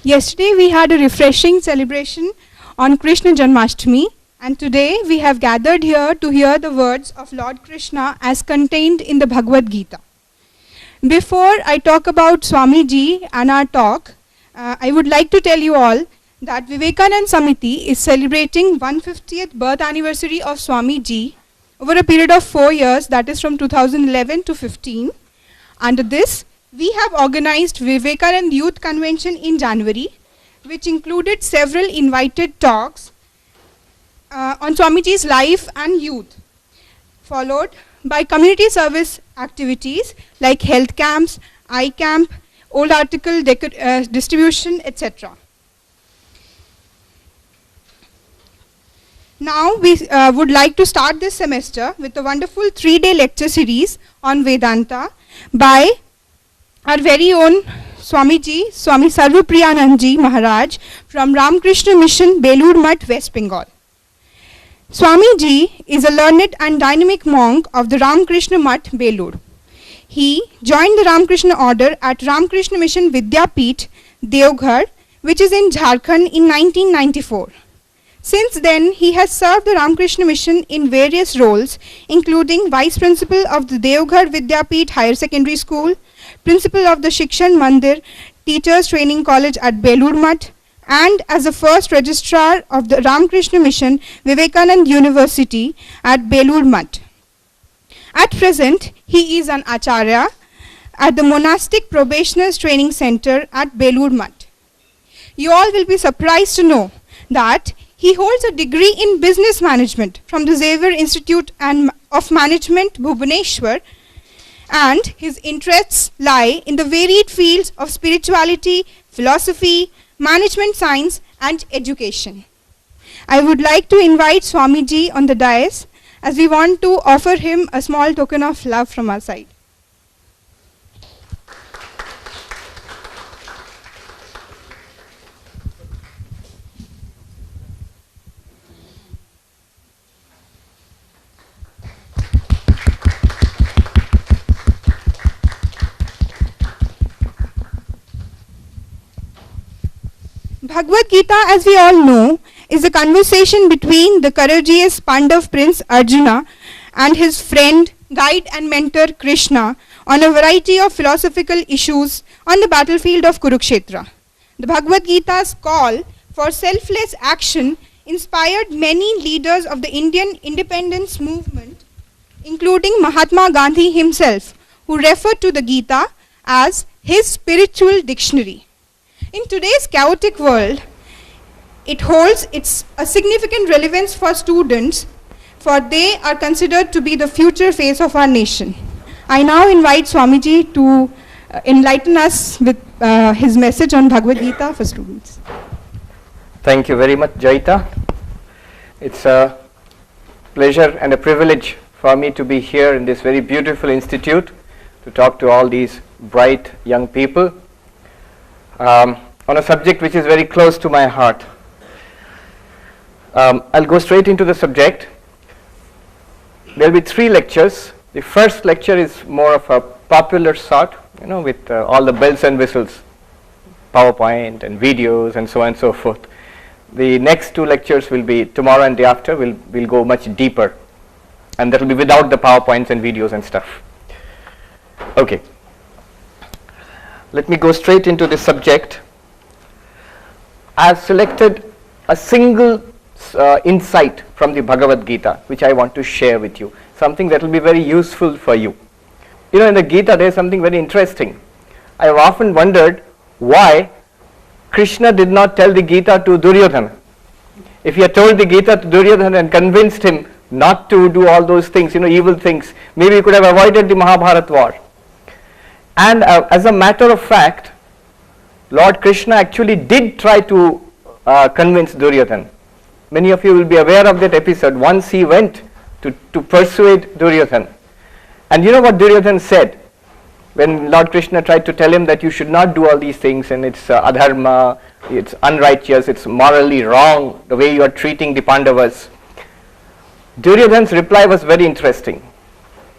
Yesterday we had a refreshing celebration on Krishna Janmashtami, and today we have gathered here to hear the words of Lord Krishna as contained in the Bhagavad Gita. Before I talk about Swamiji and our talk, I would like to tell you all that Vivekanand Samiti is celebrating 150th birth anniversary of Swamiji over a period of 4 years, that is from 2011 to 15. Under this, we have organized Vivekanand Youth Convention in January, which included several invited talks on Swamiji's life and youth, followed by community service activities like health camps, eye camp, old article distribution, etc. Now we would like to start this semester with a wonderful 3-day lecture series on Vedanta by our very own Swamiji, Swami Sarvapriyanandji Maharaj from Ramakrishna Mission, Belur Mutt, West Bengal. Swamiji is a learned and dynamic monk of the Ramakrishna Mutt, Belur. He joined the Ramakrishna order at Ramakrishna Mission Vidyapeeth, Deoghar, which is in Jharkhand in 1994. Since then, he has served the Ramakrishna Mission in various roles, including Vice Principal of the Deoghar Vidyapeeth Higher Secondary School, Principal of the Shikshan Mandir Teachers Training College at Belur Mutt, and as the first Registrar of the Ramakrishna Mission Vivekanand University at Belur Mutt. At present, he is an Acharya at the Monastic Probationers Training Center at Belur Mutt. You all will be surprised to know that he holds a degree in business management from the Xavier Institute of Management, Bhubaneswar, and his interests lie in the varied fields of spirituality, philosophy, management science, and education. I would like to invite Swamiji on the dais as we want to offer him a small token of love from our side. Bhagavad Gita, as we all know, is a conversation between the courageous Pandav prince Arjuna and his friend, guide and mentor Krishna on a variety of philosophical issues on the battlefield of Kurukshetra. The Bhagavad Gita's call for selfless action inspired many leaders of the Indian independence movement, including Mahatma Gandhi himself, who referred to the Gita as his spiritual dictionary. In today's chaotic world, it holds a significant relevance for students, for they are considered to be the future face of our nation. I now invite Swamiji to enlighten us with his message on Bhagavad Gita for students. Thank you very much, Jaita. It's a pleasure and a privilege for me to be here in this very beautiful institute to talk to all these bright young people on a subject which is very close to my heart. I'll go straight into the subject. There will be 3 lectures. The first lecture is more of a popular sort, with all the bells and whistles, PowerPoint and videos and so on and so forth. The next 2 lectures will be tomorrow and day after. We'll go much deeper, and that will be without the PowerPoints and videos and stuff. Okay. Let me go straight into the subject. I have selected a single insight from the Bhagavad Gita, which I want to share with you, something that will be very useful for you. In the Gita there is something very interesting. I have often wondered why Krishna did not tell the Gita to Duryodhana. If he had told the Gita to Duryodhana and convinced him not to do all those things, evil things, maybe he could have avoided the Mahabharata war. And as a matter of fact, Lord Krishna actually did try to convince Duryodhana. Many of you will be aware of that episode. Once he went to persuade Duryodhana. And you know what Duryodhana said? When Lord Krishna tried to tell him that you should not do all these things and it's adharma, it's unrighteous, it's morally wrong, the way you are treating the Pandavas. Duryodhana's reply was very interesting.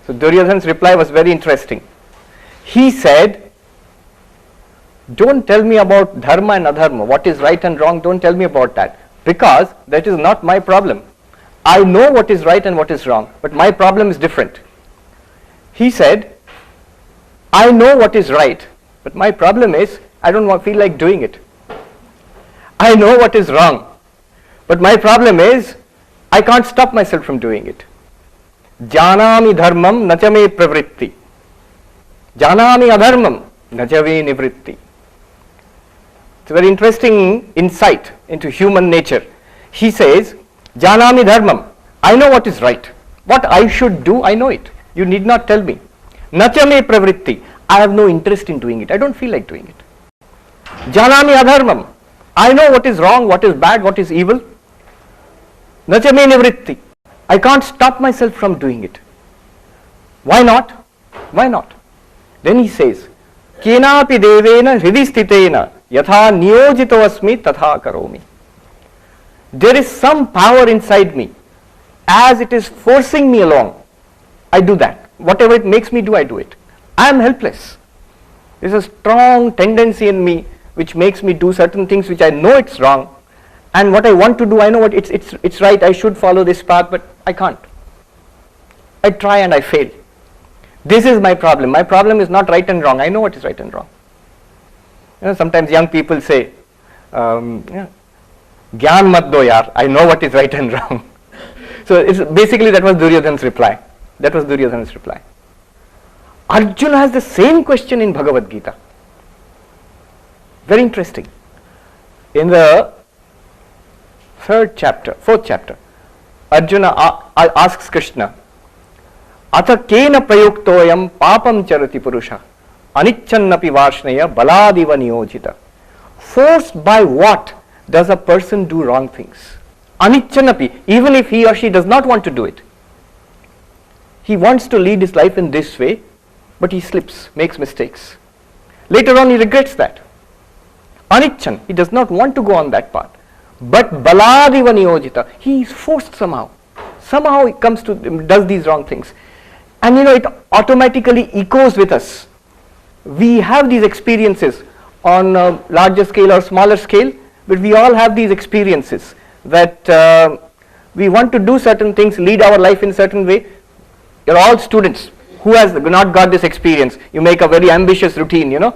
So Duryodhana's reply was very interesting. He said, Don't tell me about dharma and adharma, what is right and wrong, don't tell me about that, because that is not my problem. I know what is right and what is wrong, but my problem is different. He said, I know what is right, but my problem is I don't feel like doing it. I know what is wrong, but my problem is I can't stop myself from doing it. Janami dharmam nachame pravritti. Janami adharmam nachave nivritti. It's a very interesting insight into human nature. He says, Janami dharmam, I know what is right. What I should do, I know it. You need not tell me. Nachame pravritti, I have no interest in doing it. I don't feel like doing it. Janami adharmam, I know what is wrong, what is bad, what is evil. Nachame nivritti, I can't stop myself from doing it. Why not? Why not? Then he says, Kenapi devena hridi sthitena yatha niyojito asmi tatha karomi. There is some power inside me. As it is forcing me along, I do that. Whatever it makes me do, I do it. I am helpless. There is a strong tendency in me which makes me do certain things which I know it's wrong, and what I want to do, I know what it's right, I should follow this path, but I can't. I try and I fail. This is my problem. My problem is not right and wrong. I know what is right and wrong. Sometimes young people say, Gyan mat do yaar, I know what is right and wrong. So it's basically that was Duryodhana's reply. That was Duryodhana's reply. Arjuna has the same question in Bhagavad Gita. Very interesting. In the fourth chapter, Arjuna asks Krishna, Atha kena prayuktoyam papam charati purusha anichannapi varshneya baladiva niyojita. Forced by what does a person do wrong things? Anichannapi, even if he or she does not want to do it. He wants to lead his life in this way, but he slips, makes mistakes. Later on he regrets that. Anichan, he does not want to go on that path. But baladiva niyojita, he is forced somehow. Somehow he comes to, does these wrong things. And it automatically echoes with us. We have these experiences on a larger scale or smaller scale, but we all have these experiences that we want to do certain things, lead our life in a certain way. You're all students. Who has not got this experience? You make a very ambitious routine, 12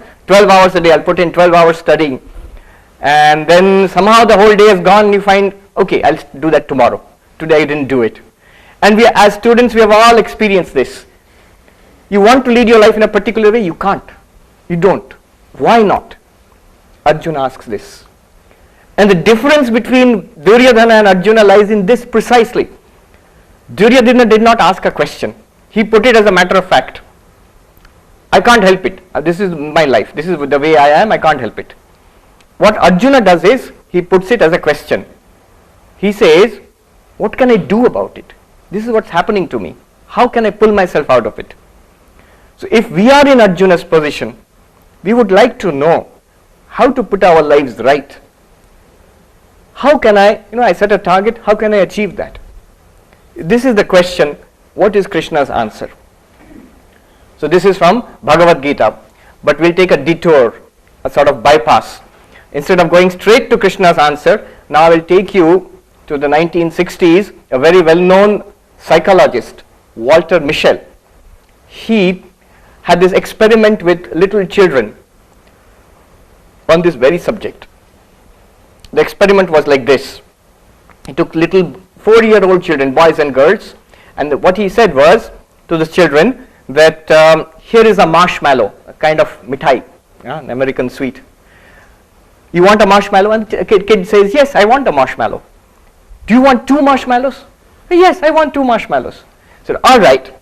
hours a day, I'll put in 12 hours studying. And then somehow the whole day is gone and you find, okay, I'll do that tomorrow. Today I didn't do it. And we, as students, we have all experienced this. You want to lead your life in a particular way, you can't. You don't. Why not? Arjuna asks this. And the difference between Duryodhana and Arjuna lies in this precisely. Duryodhana did not ask a question. He put it as a matter of fact. I can't help it. This is my life. This is the way I am. I can't help it. What Arjuna does is, he puts it as a question. He says, what can I do about it? This is what's happening to me. How can I pull myself out of it? So if we are in Arjuna's position, we would like to know how to put our lives right. How can I set a target, how can I achieve that? This is the question. What is Krishna's answer? So this is from Bhagavad Gita, but we'll take a detour, a sort of bypass. Instead of going straight to Krishna's answer, now I will take you to the 1960s, a very well-known psychologist, Walter Mischel. He had this experiment with little children on this very subject. The experiment was like this. He took little 4-year-old children, boys and girls, and what he said was to the children that here is a marshmallow, a kind of mithai, an American sweet. You want a marshmallow? And the kid says, yes, I want a marshmallow. Do you want 2 marshmallows? Yes, I want 2 marshmallows. I said, all right,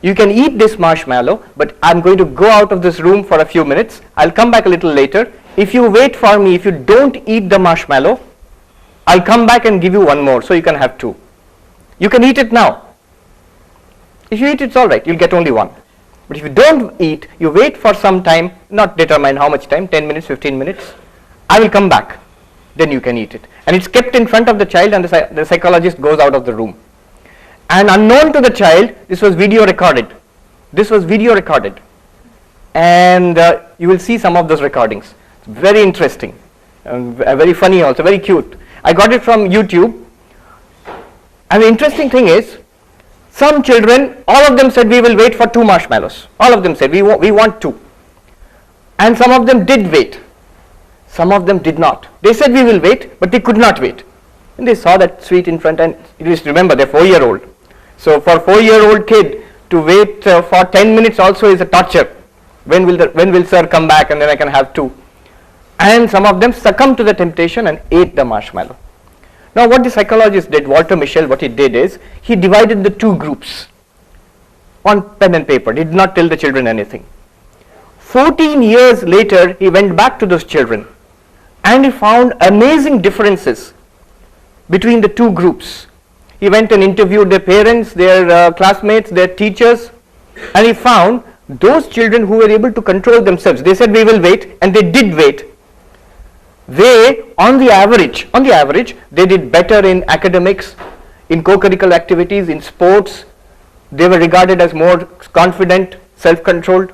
you can eat this marshmallow, but I'm going to go out of this room for a few minutes. I'll come back a little later. If you wait for me, if you don't eat the marshmallow, I'll come back and give you 1 more, so you can have 2. You can eat it now. If you eat, it's all right, you'll get only 1. But if you don't eat, you wait for some time, not determine how much time, 10 minutes, 15 minutes, I will come back, then you can eat it. And it's kept in front of the child, and the psychologist goes out of the room. And unknown to the child, this was video recorded. And you will see some of those recordings. Very interesting, and very funny also, very cute. I got it from YouTube. And the interesting thing is, some children, all of them said we will wait for 2 marshmallows. All of them said we want 2. And some of them did wait. Some of them did not. They said we will wait, but they could not wait. And they saw that sweet in front, and at least remember they're 4-year-old. So for a 4-year-old kid to wait for 10 minutes also is a torture. When will sir come back and then I can have 2? And some of them succumbed to the temptation and ate the marshmallow. Now what the psychologist did, Walter Mischel, what he did is, he divided the 2 groups on pen and paper. He did not tell the children anything. 14 years later, he went back to those children and he found amazing differences between the 2 groups. He went and interviewed their parents, their classmates, their teachers, and he found those children who were able to control themselves, they said we will wait, and they did wait. They, on the average, they did better in academics, in co-curricular activities, in sports. They were regarded as more confident, self-controlled.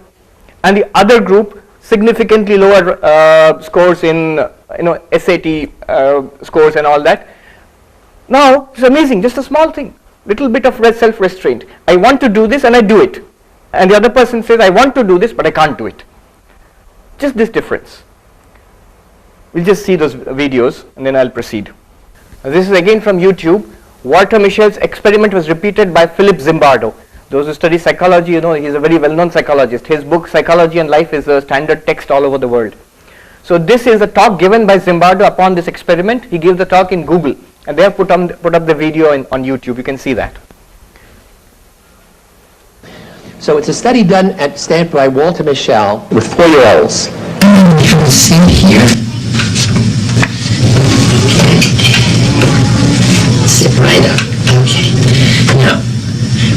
And the other group, significantly lower scores in SAT scores and all that. Now, it's amazing, just a small thing, little bit of self-restraint. I want to do this and I do it. And the other person says, I want to do this, but I can't do it. Just this difference. We'll just see those videos and then I'll proceed. This is again from YouTube. Walter Mischel's experiment was repeated by Philip Zimbardo. Those who study psychology, he's a very well-known psychologist. His book, Psychology and Life, is a standard text all over the world. So this is a talk given by Zimbardo upon this experiment. He gave the talk in Google, and they have put up the video on YouTube. You can see that. So it's a study done at Stanford by Walter Mischel with 4-year-olds. You can see here. Sit right up. Okay. Now,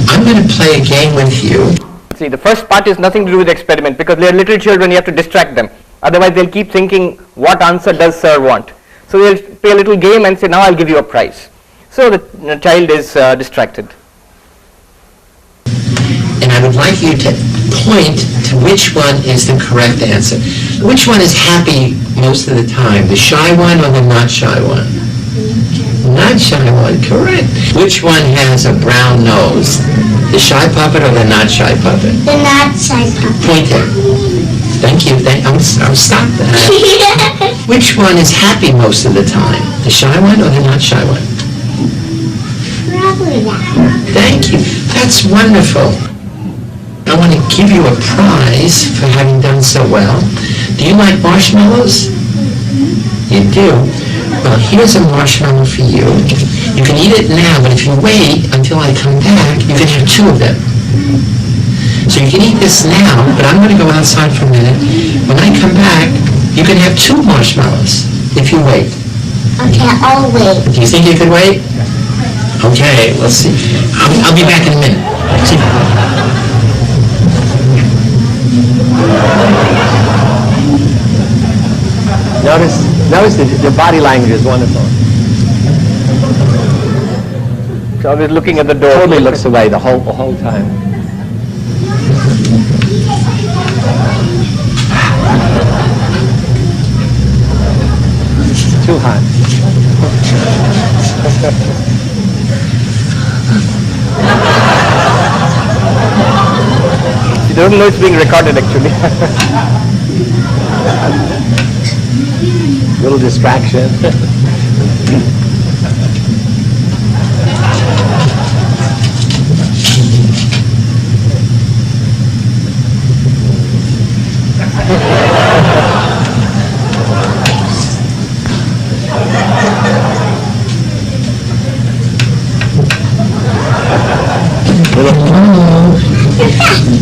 I'm going to play a game with you. See, the first part is nothing to do with the experiment, because they're little children, you have to distract them. Otherwise, they'll keep thinking, what answer does sir want? So they'll play a little game and say, now I'll give you a prize. So the child is distracted. And I would like you to point to which one is the correct answer. Which one is happy most of the time, the shy one or the not shy one? Not shy one, correct. Which one has a brown nose, the shy puppet or the not shy puppet? The not shy puppet. Point there. Thank you. I'll stop that. Which one is happy most of the time, the shy one or the not shy one? Probably that one. Thank you. That's wonderful. I want to give you a prize for having done so well. Do you like marshmallows? You do? Well, here's a marshmallow for you. You can eat it now, but if you wait until I come back, you can have 2 of them. So you can eat this now, but I'm going to go outside for a minute. When I come back, you can have 2 marshmallows if you wait. Okay, I'll wait. Do you think you could wait? Okay, let's see. I'll be back in a minute. See. Notice the body language is wonderful. So I was looking at the door. Totally looks away the whole time. Too hot. He doesn't know it's being recorded actually. Little distraction.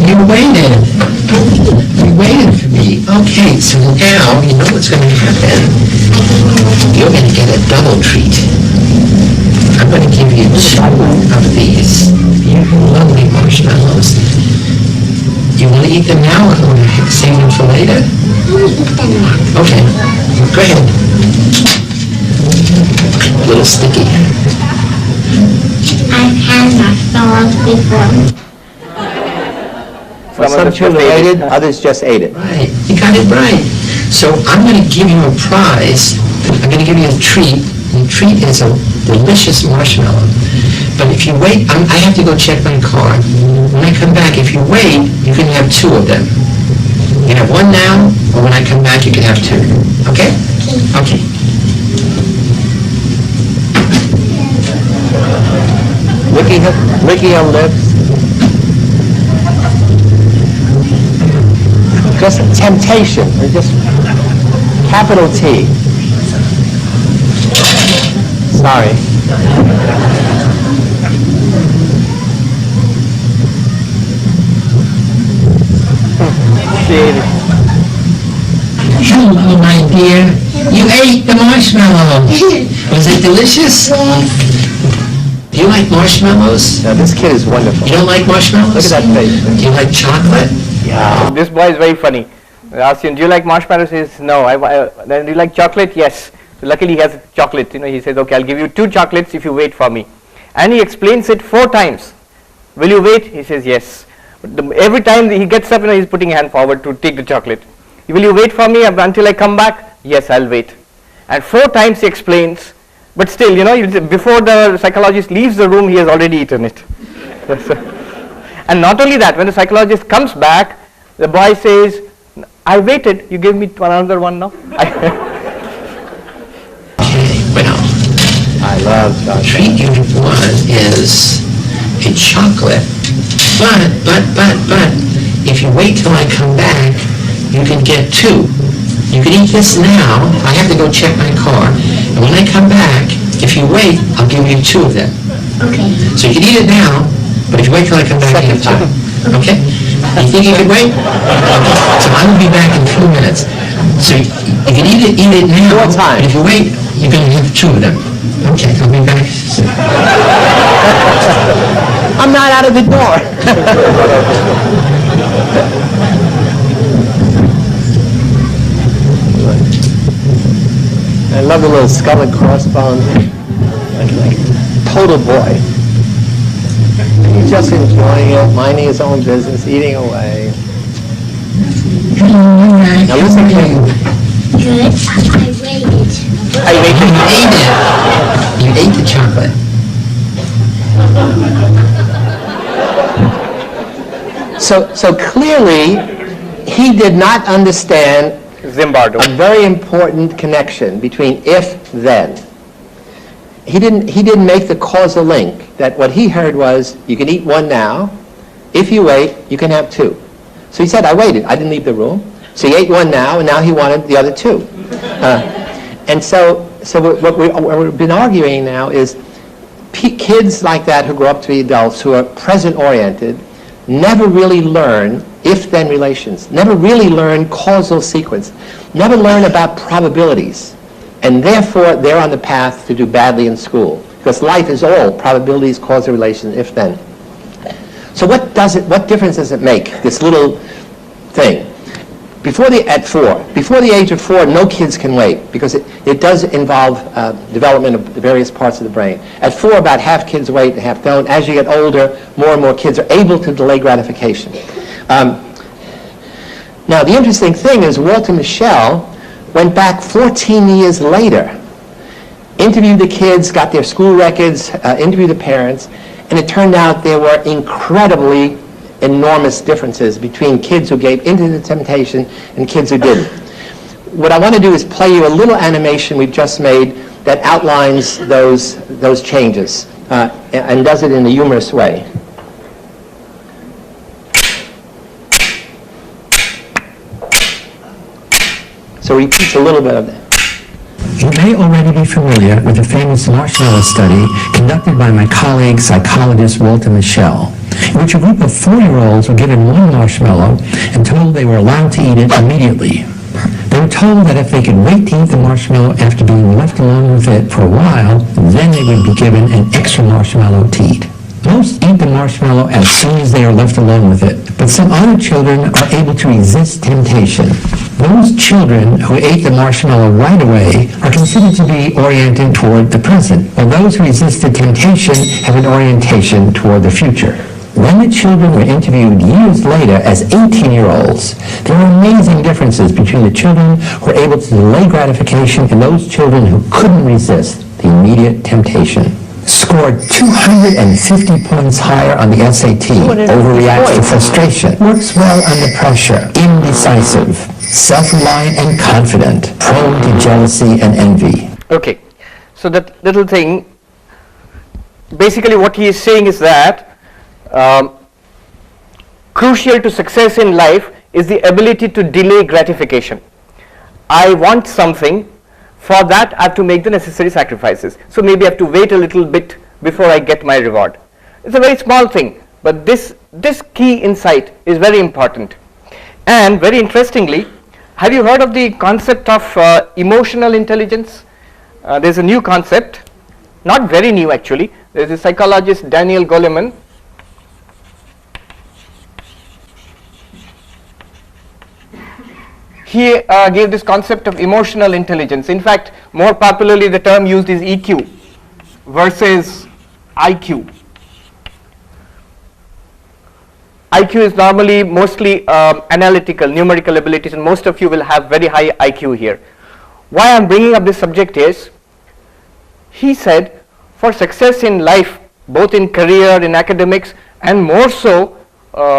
You waited. You waited for me. Okay, so now you know what's going to happen. You're going to get a double treat. I'm going to give you 2 of these lovely marshmallows. You want to eat them now or want to save them for later? I'm going to eat them now. Okay, go ahead. A little sticky. I've had marshmallows before. Some children ate it, others just ate it. Right, you got it right. So I'm going to give you a prize. I'm going to give you a treat. The treat is a delicious marshmallow. But if you wait, I have to go check my car. When I come back, if you wait, you can have 2 of them. You can have 1 now, or when I come back, you can have 2. Okay? Okay. Licky her lips. Just temptation, or just capital T. Sorry. Hello, my dear. You ate the marshmallow. Was it delicious? Do you like marshmallows? Now, this kid is wonderful. You don't like marshmallows? Look at that face. Do you like chocolate? Yeah. This boy is very funny. I asked him, do you like marshmallows? He says, no. Then do you like chocolate? Yes. So luckily he has chocolate. He says, okay, I'll give you 2 chocolates if you wait for me. And he explains it 4 times. Will you wait? He says, yes. But every time he gets up, he's putting a hand forward to take the chocolate. Will you wait for me until I come back? Yes, I'll wait. And 4 times he explains. But still, before the psychologist leaves the room, he has already eaten it. And not only that, when the psychologist comes back, the boy says, I waited, you gave me another one now. Well, I love chocolate. Treat you one is a chocolate, but, if you wait till I come back, you can get 2. You can eat this now. I have to go check my car. And when I come back, if you wait, I'll give you 2 of them. Okay. So you can eat it now, but if you wait till I come back, you have 2. Okay? You think you can wait? Okay. So I will be back in a few minutes. So you can eat it now. What time? But if you wait, you're going to have 2 of them. Okay, I'll be back soon. I'm not out of the door. I love the little skull and crossbones. Like total boy. He's just enjoying it, minding his own business, eating away. Now listen to me. Good. I waited. You ate it. You ate the chocolate. So clearly, he did not understand Zimbardo. a very important connection between if-then. He didn't make the causal link that what he heard was, you can eat 1 now. If you wait, you can have 2. So he said, I waited. I didn't leave the room. So he ate 1 now, and now he wanted the other 2. And so what we've been arguing now is kids like that who grow up to be adults who are present-oriented never really learn if-then relations, never really learn causal sequence, never learn about probabilities. And therefore, they're on the path to do badly in school. Because life is all probabilities, causal relations, if-then. So what difference does it make, this little thing? Before the age of 4, no kids can wait, because it does involve development of the various parts of the brain. At 4, about half kids wait and half don't. As you get older, more and more kids are able to delay gratification. Now, the interesting thing is Walter Mischel went back 14 years later, interviewed the kids, got their school records, interviewed the parents, and it turned out there were incredibly enormous differences between kids who gave into the temptation and kids who didn't. What I want to do is play you a little animation we've just made that outlines those changes and does it in a humorous way. So repeats a little bit of that. You may already be familiar with the famous marshmallow study conducted by my colleague, psychologist Walter Mischel, in which a group of 4-year-olds were given 1 marshmallow and told they were allowed to eat it immediately. They were told that if they could wait to eat the marshmallow after being left alone with it for a while, then they would be given an extra marshmallow to eat. Most eat the marshmallow as soon as they are left alone with it, but some other children are able to resist temptation. Those children who ate the marshmallow right away are considered to be oriented toward the present, while those who resisted temptation have an orientation toward the future. When the children were interviewed years later as 18-year-olds, there were amazing differences between the children who were able to delay gratification and those children who couldn't resist the immediate temptation. Scored 250 points higher on the SAT, overreacts to frustration, works well under pressure, indecisive, self-reliant and confident, prone to jealousy and envy. Okay, so that little thing, basically what he is saying is that crucial to success in life is the ability to delay gratification. I want something. For that, I have to make the necessary sacrifices. So maybe I have to wait a little bit before I get my reward. It's a very small thing, but this key insight is very important. And very interestingly, have you heard of the concept of emotional intelligence? There's a new concept, not very new actually. There's a psychologist, Daniel Goleman. He gave this concept of emotional intelligence. In fact, more popularly the term used is EQ versus IQ. IQ is normally mostly analytical, numerical abilities, and most of you will have very high IQ here. Why I'm bringing up this subject is, he said, for success in life, both in career, in academics, and more so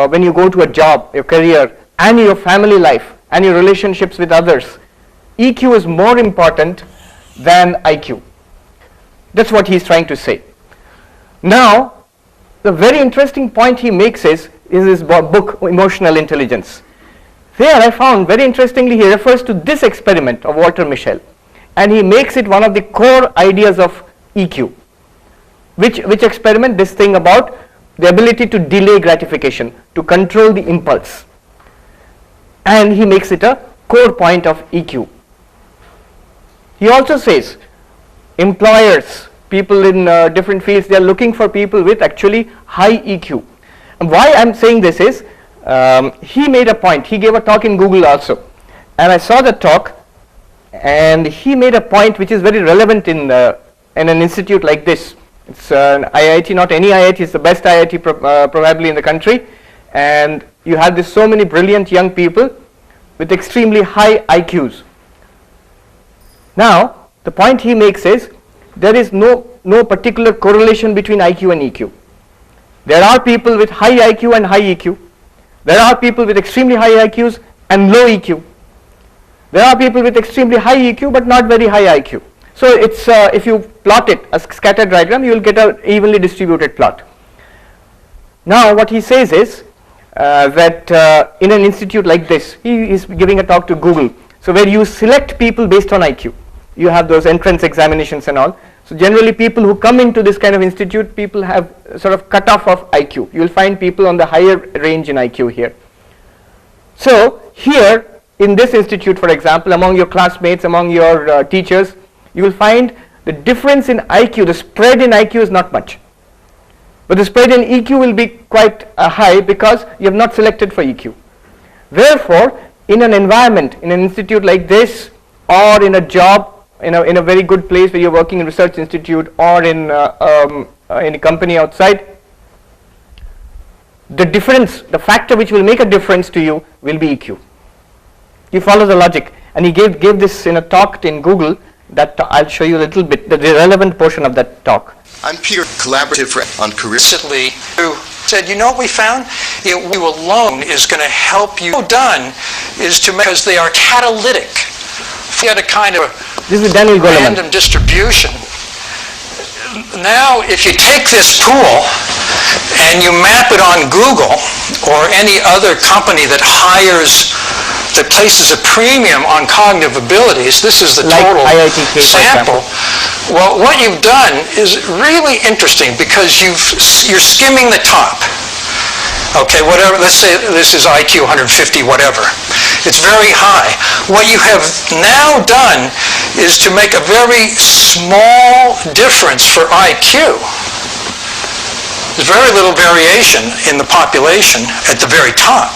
when you go to a job, your career, and your family life, and your relationships with others, EQ is more important than IQ. That's what he's trying to say. Now, the very interesting point he makes is his book, Emotional Intelligence. There I found, very interestingly, he refers to this experiment of Walter Mischel, and he makes it one of the core ideas of EQ. Which experiment? This thing about the ability to delay gratification, to control the impulse. And he makes it a core point of EQ. He also says employers, people in different fields, they are looking for people with actually high EQ. And why I'm saying this is, he made a point. He gave a talk in Google also, and I saw the talk, and he made a point which is very relevant in an institute like this. It's an IIT, not any IIT, it's the best IIT probably in the country, and you have this so many brilliant young people with extremely high IQs. Now, the point he makes is, there is no particular correlation between IQ and EQ. There are people with high IQ and high EQ. There are people with extremely high IQs and low EQ. There are people with extremely high EQ but not very high IQ. So it's if you plot it, a scatter diagram, you will get an evenly distributed plot. Now what he says is that in an institute like this, he is giving a talk to Google, so where you select people based on IQ. You have those entrance examinations and all. So generally people who come into this kind of institute, people have sort of cutoff of IQ. You will find people on the higher range in IQ here. So here in this institute, for example, among your classmates, among your teachers, you will find the difference in IQ, the spread in IQ is not much. But the spread in EQ will be quite high because you have not selected for EQ. Therefore, in an environment, in an institute like this, or in a job, in a very good place where you're working in research institute or in a company outside, the difference, the factor which will make a difference to you will be EQ. You follow the logic. And he gave this in a talk in Google that I'll show you a little bit, the relevant portion of that talk. I'm Peter, collaborative on career. Recently, who said, you know what we found? You alone is going to help you. Done is to make, because they are catalytic. We had a kind of this is Daniel Goleman. Random distribution. Now, if you take this pool and you map it on Google or any other company that places a premium on cognitive abilities, this is the total sample. Well, what you've done is really interesting because you're skimming the top. Okay, whatever, let's say this is IQ 150, whatever. It's very high. What you have now done is to make a very small difference for IQ. There's very little variation in the population at the very top,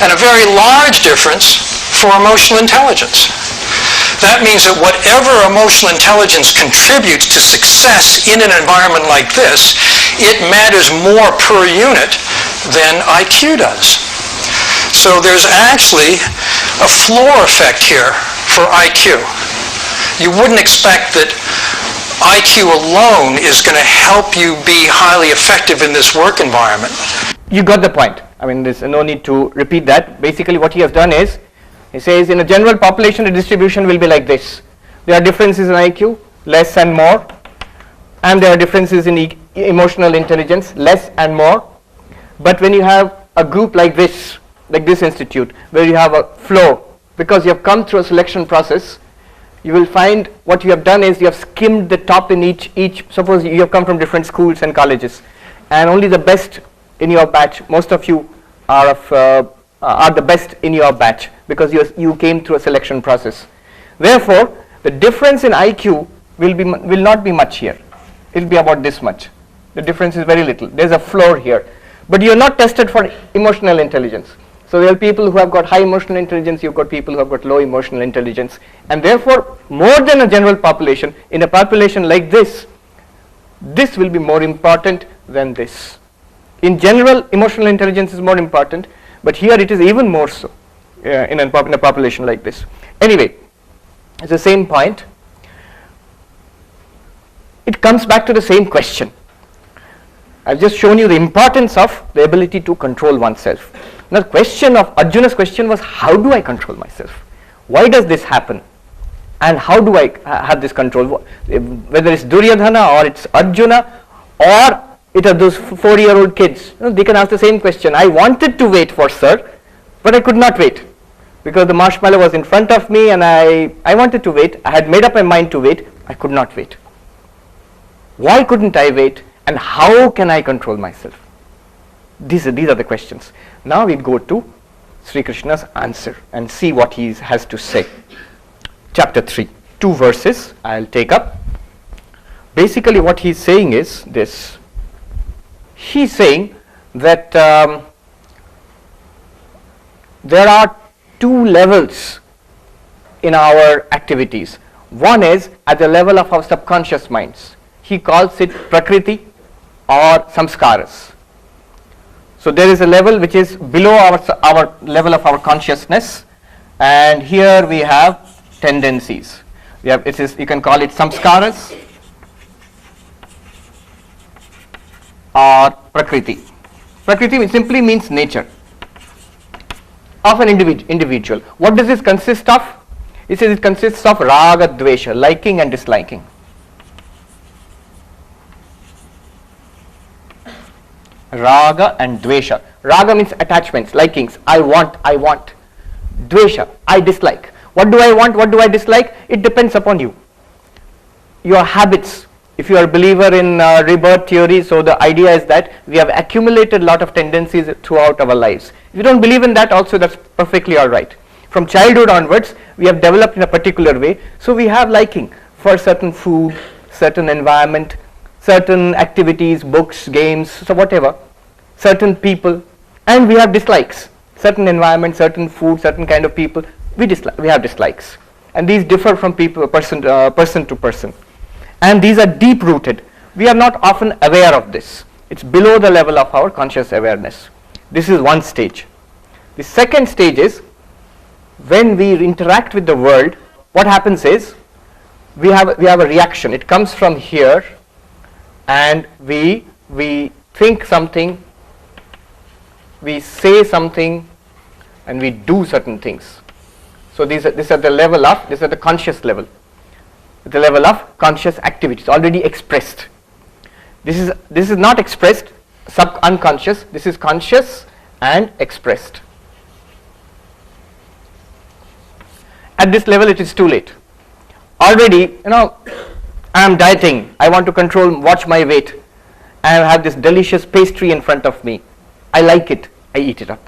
and a very large difference for emotional intelligence. That means that whatever emotional intelligence contributes to success in an environment like this, it matters more per unit than IQ does. So there's actually a floor effect here for IQ. You wouldn't expect that IQ alone is going to help you be highly effective in this work environment. You got the point. I mean, there's no need to repeat that. Basically what he has done is, he says in a general population the distribution will be like this. There are differences in IQ, less and more, and there are differences in emotional intelligence, less and more. But when you have a group like this institute, where you have a flow, because you have come through a selection process, you will find what you have done is you have skimmed the top in each. Suppose you have come from different schools and colleges, and only the best in your batch, most of you are the best in your batch, because you came through a selection process. Therefore, the difference in IQ will not be much here. It will be about this much. The difference is very little. There is a floor here. But you are not tested for emotional intelligence. So there are people who have got high emotional intelligence, you've got people who have got low emotional intelligence, and therefore more than a general population, in a population like this will be more important than this. In general, emotional intelligence is more important, but here it is even more so in a population like this. Anyway, it's the same point. It comes back to the same question. I've just shown you the importance of the ability to control oneself. Now the question of Arjuna's question was, how do I control myself? Why does this happen? And how do I have this control? Whether it's Duryodhana or it's Arjuna or it are those 4-year-old kids, they can ask the same question. I wanted to wait for sir, but I could not wait because the marshmallow was in front of me and I wanted to wait. I had made up my mind to wait. I could not wait. Why couldn't I wait? And how can I control myself? These are the questions. Now we go to Sri Krishna's answer and see what he has to say. Chapter 3, 2 verses I'll take up. Basically what he's saying is this. He's saying that there are 2 levels in our activities. One is at the level of our subconscious minds. He calls it Prakriti or Samskaras. So there is a level which is below our level of our consciousness, and here we have tendencies. You can call it Samskaras or Prakriti. Prakriti simply means nature of an individual. What does this consist of? It says it consists of Raga, Dvesha, liking and disliking. Raga and Dvesha. Raga means attachments, likings. I want. Dvesha, I dislike. What do I want? What do I dislike? It depends upon you. Your habits. If you are a believer in rebirth theory, so the idea is that we have accumulated a lot of tendencies throughout our lives. If you don't believe in that also, that's perfectly alright. From childhood onwards, we have developed in a particular way. So we have liking for certain food, certain environment, certain activities, books, games, so whatever, certain people, and we have dislikes, certain environment, certain food, certain kind of people, we have dislikes, and these differ from person to person, and these are deep rooted. We are not often aware of this. It's below the level of our conscious awareness. This is one stage. The second stage is when we interact with the world, what happens is we have a reaction. It comes from here, and we think something, we say something, and we do certain things. So these are the conscious level, the level of conscious activities already expressed. This is not expressed, unconscious. This is conscious and expressed. At this level, it is too late. Already, I am dieting, I want to watch my weight. I have this delicious pastry in front of me. I like it, I eat it up.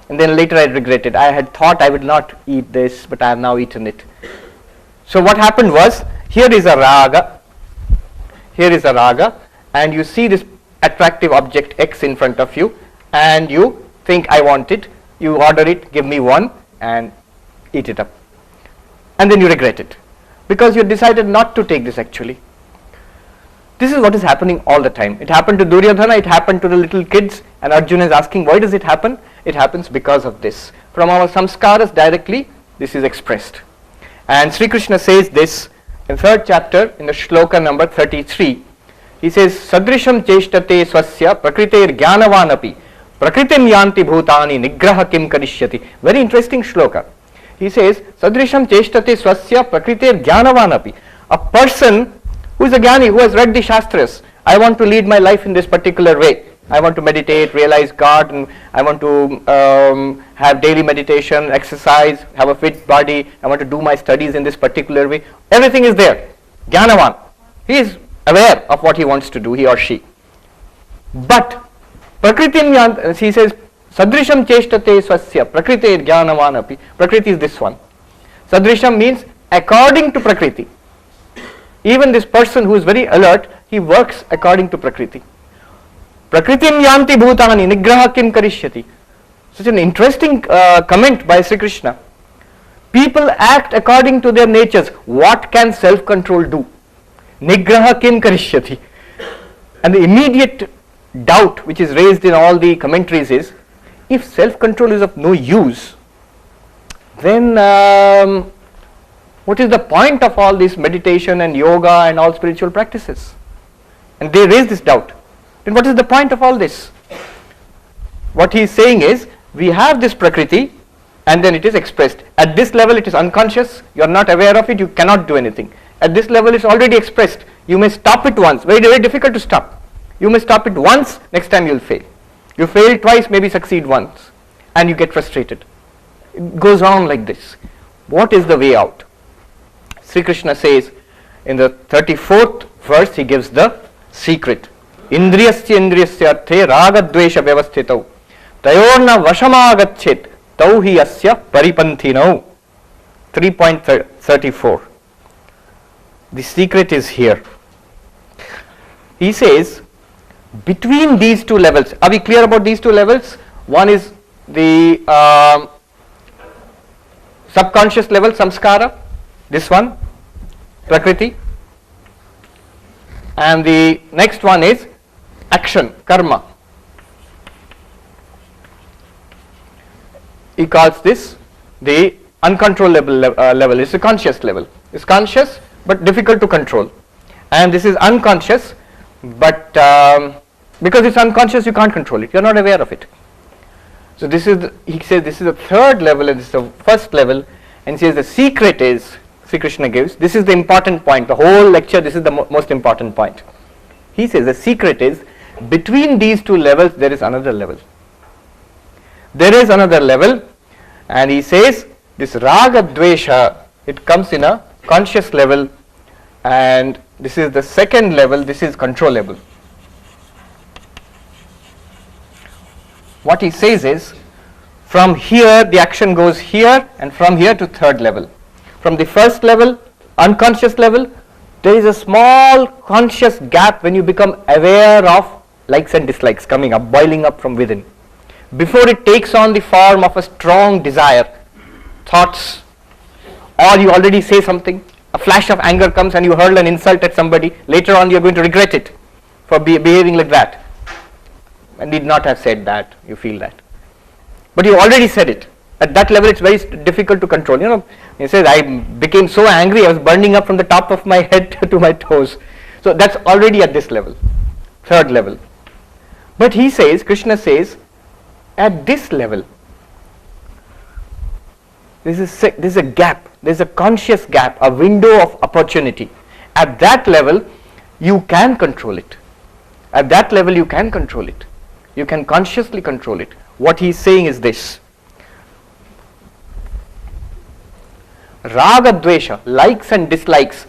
And then later I regret it. I had thought I would not eat this, but I have now eaten it. So what happened was, here is a raga, and you see this attractive object X in front of you, and you think I want it, you order it, give me one, and eat it up. And then you regret it, because you decided not to take this actually. This is what is happening all the time. It happened to Duryodhana, it happened to the little kids, And Arjuna is asking, why does it happen? It happens because of this. From our samskaras directly, this is expressed. And Sri Krishna says this in 3rd chapter, in the shloka number 33. He says, Sadrisham cheshtate swasya prakriter jnanavanapi prakritim yanti bhutani nigraha kim karishyati. Very interesting shloka. He says, Sadrisham cheshtate swasya prakriter jnanavanapi. A person who is a jnani, who has read the Shastras, I want to lead my life in this particular way. I want to meditate, realize God, and I want to have daily meditation, exercise, have a fit body. I want to do my studies in this particular way. Everything is there. Jnanavan. He is aware of what he wants to do, he or she. But, Prakritim Yant, he says, Sadrisham cheshtate swasya, Prakrite jnanavan api. Prakriti is this one. Sadrisham means according to Prakriti. Even this person who is very alert, he works according to Prakriti. Prakritim yanti bhutani nigraha kim karishyati. Such an interesting comment by Sri Krishna. People act according to their natures. What can self-control do? Nigraha kim karishyati. And the immediate doubt which is raised in all the commentaries is, if self-control is of no use, then what is the point of all this meditation and yoga and all spiritual practices? And they raise this doubt. Then what is the point of all this? What he is saying is, we have this Prakriti and then it is expressed. At this level it is unconscious, you are not aware of it, you cannot do anything. At this level it is already expressed. You may stop it once, very, very difficult to stop. You may stop it once, next time you will fail. You fail twice, maybe succeed once, and you get frustrated. It goes on like this. What is the way out? Sri Krishna says in the 34th verse, he gives the secret. Indriyasya indriyasya arthe ragadvesha vyavasthitau tayorna vashamagachet tau hi asya paripanthinau. 3.34. The secret is here. He says, between these two levels, are we clear about these two levels? One is the subconscious level, samskara, this one, prakriti, and the next one is action, karma. He calls this the uncontrollable level. It's a conscious level. It's conscious but difficult to control, and this is unconscious, but because it's unconscious you can't control it, you're not aware of it. So this is, he says, this is the third level and this is the first level, and he says the secret is, Sri Krishna gives, this is the important point, the whole lecture, this is the most important point. He says the secret is, between these two levels there is another level. There is another level, and he says this raga dvesha, it comes in a conscious level, and this is the second level, this is controllable. What he says is, from here the action goes here, and from here to third level. From the first level, unconscious level, there is a small conscious gap when you become aware of likes and dislikes coming up, boiling up from within. Before it takes on the form of a strong desire, thoughts, or you already say something, a flash of anger comes and you hurl an insult at somebody, later on you are going to regret it for behaving like that. I need not have said that, you feel that. But you already said it. At that level it's very difficult to control. You know, he says, I became so angry, I was burning up from the top of my head to my toes. So that's already at this level, third level. But he says, Krishna says, at this level, there is a gap, there is a conscious gap, a window of opportunity. At that level, you can control it. At that level, you can control it. You can consciously control it. What he is saying is this. Raga dvesha, likes and dislikes,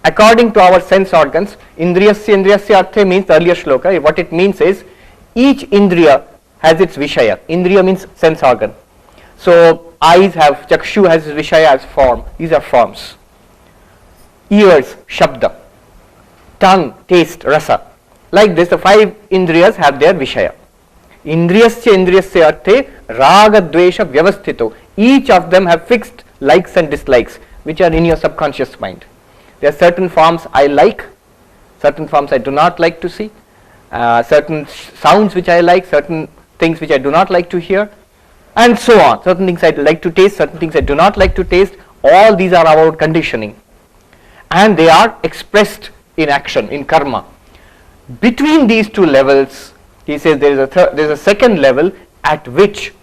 according to our sense organs, indriyasya arthe means, the earlier shloka, what it means is, each indriya has its vishaya. Indriya means sense organ. So eyes have, chakshu has its vishaya as form. These are forms. Ears, shabda. Tongue, taste, rasa. Like this, the five indriyas have their vishaya. Indriyasya arthe raga dvesha vyavasthito. Each of them have fixed likes and dislikes, which are in your subconscious mind. There are certain forms I like, certain forms I do not like to see, certain sounds which I like, certain things which I do not like to hear, and so on. Certain things I like to taste, certain things I do not like to taste. All these are our conditioning, and they are expressed in action, in karma. Between these two levels, he says there is a second level at which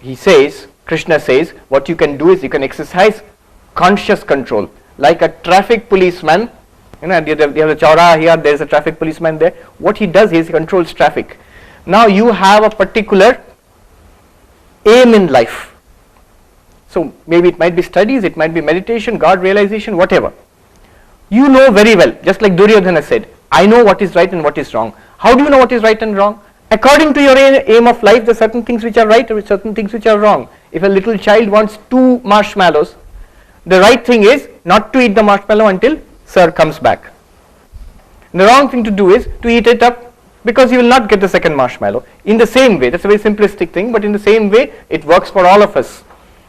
he says, Krishna says, what you can do is you can exercise conscious control, like a traffic policeman. You know, you have a chowraha here, there is a traffic policeman there. What he does is he controls traffic. Now you have a particular aim in life. So maybe it might be studies, it might be meditation, God realization, whatever. You know very well, just like Duryodhana said, I know what is right and what is wrong. How do you know what is right and wrong? According to your aim of life, there are certain things which are right or certain things which are wrong. If a little child wants 2 marshmallows, the right thing is not to eat the marshmallow until sir comes back. The wrong thing to do is to eat it up, because you will not get the second marshmallow. In the same way, that's a very simplistic thing, but in the same way it works for all of us.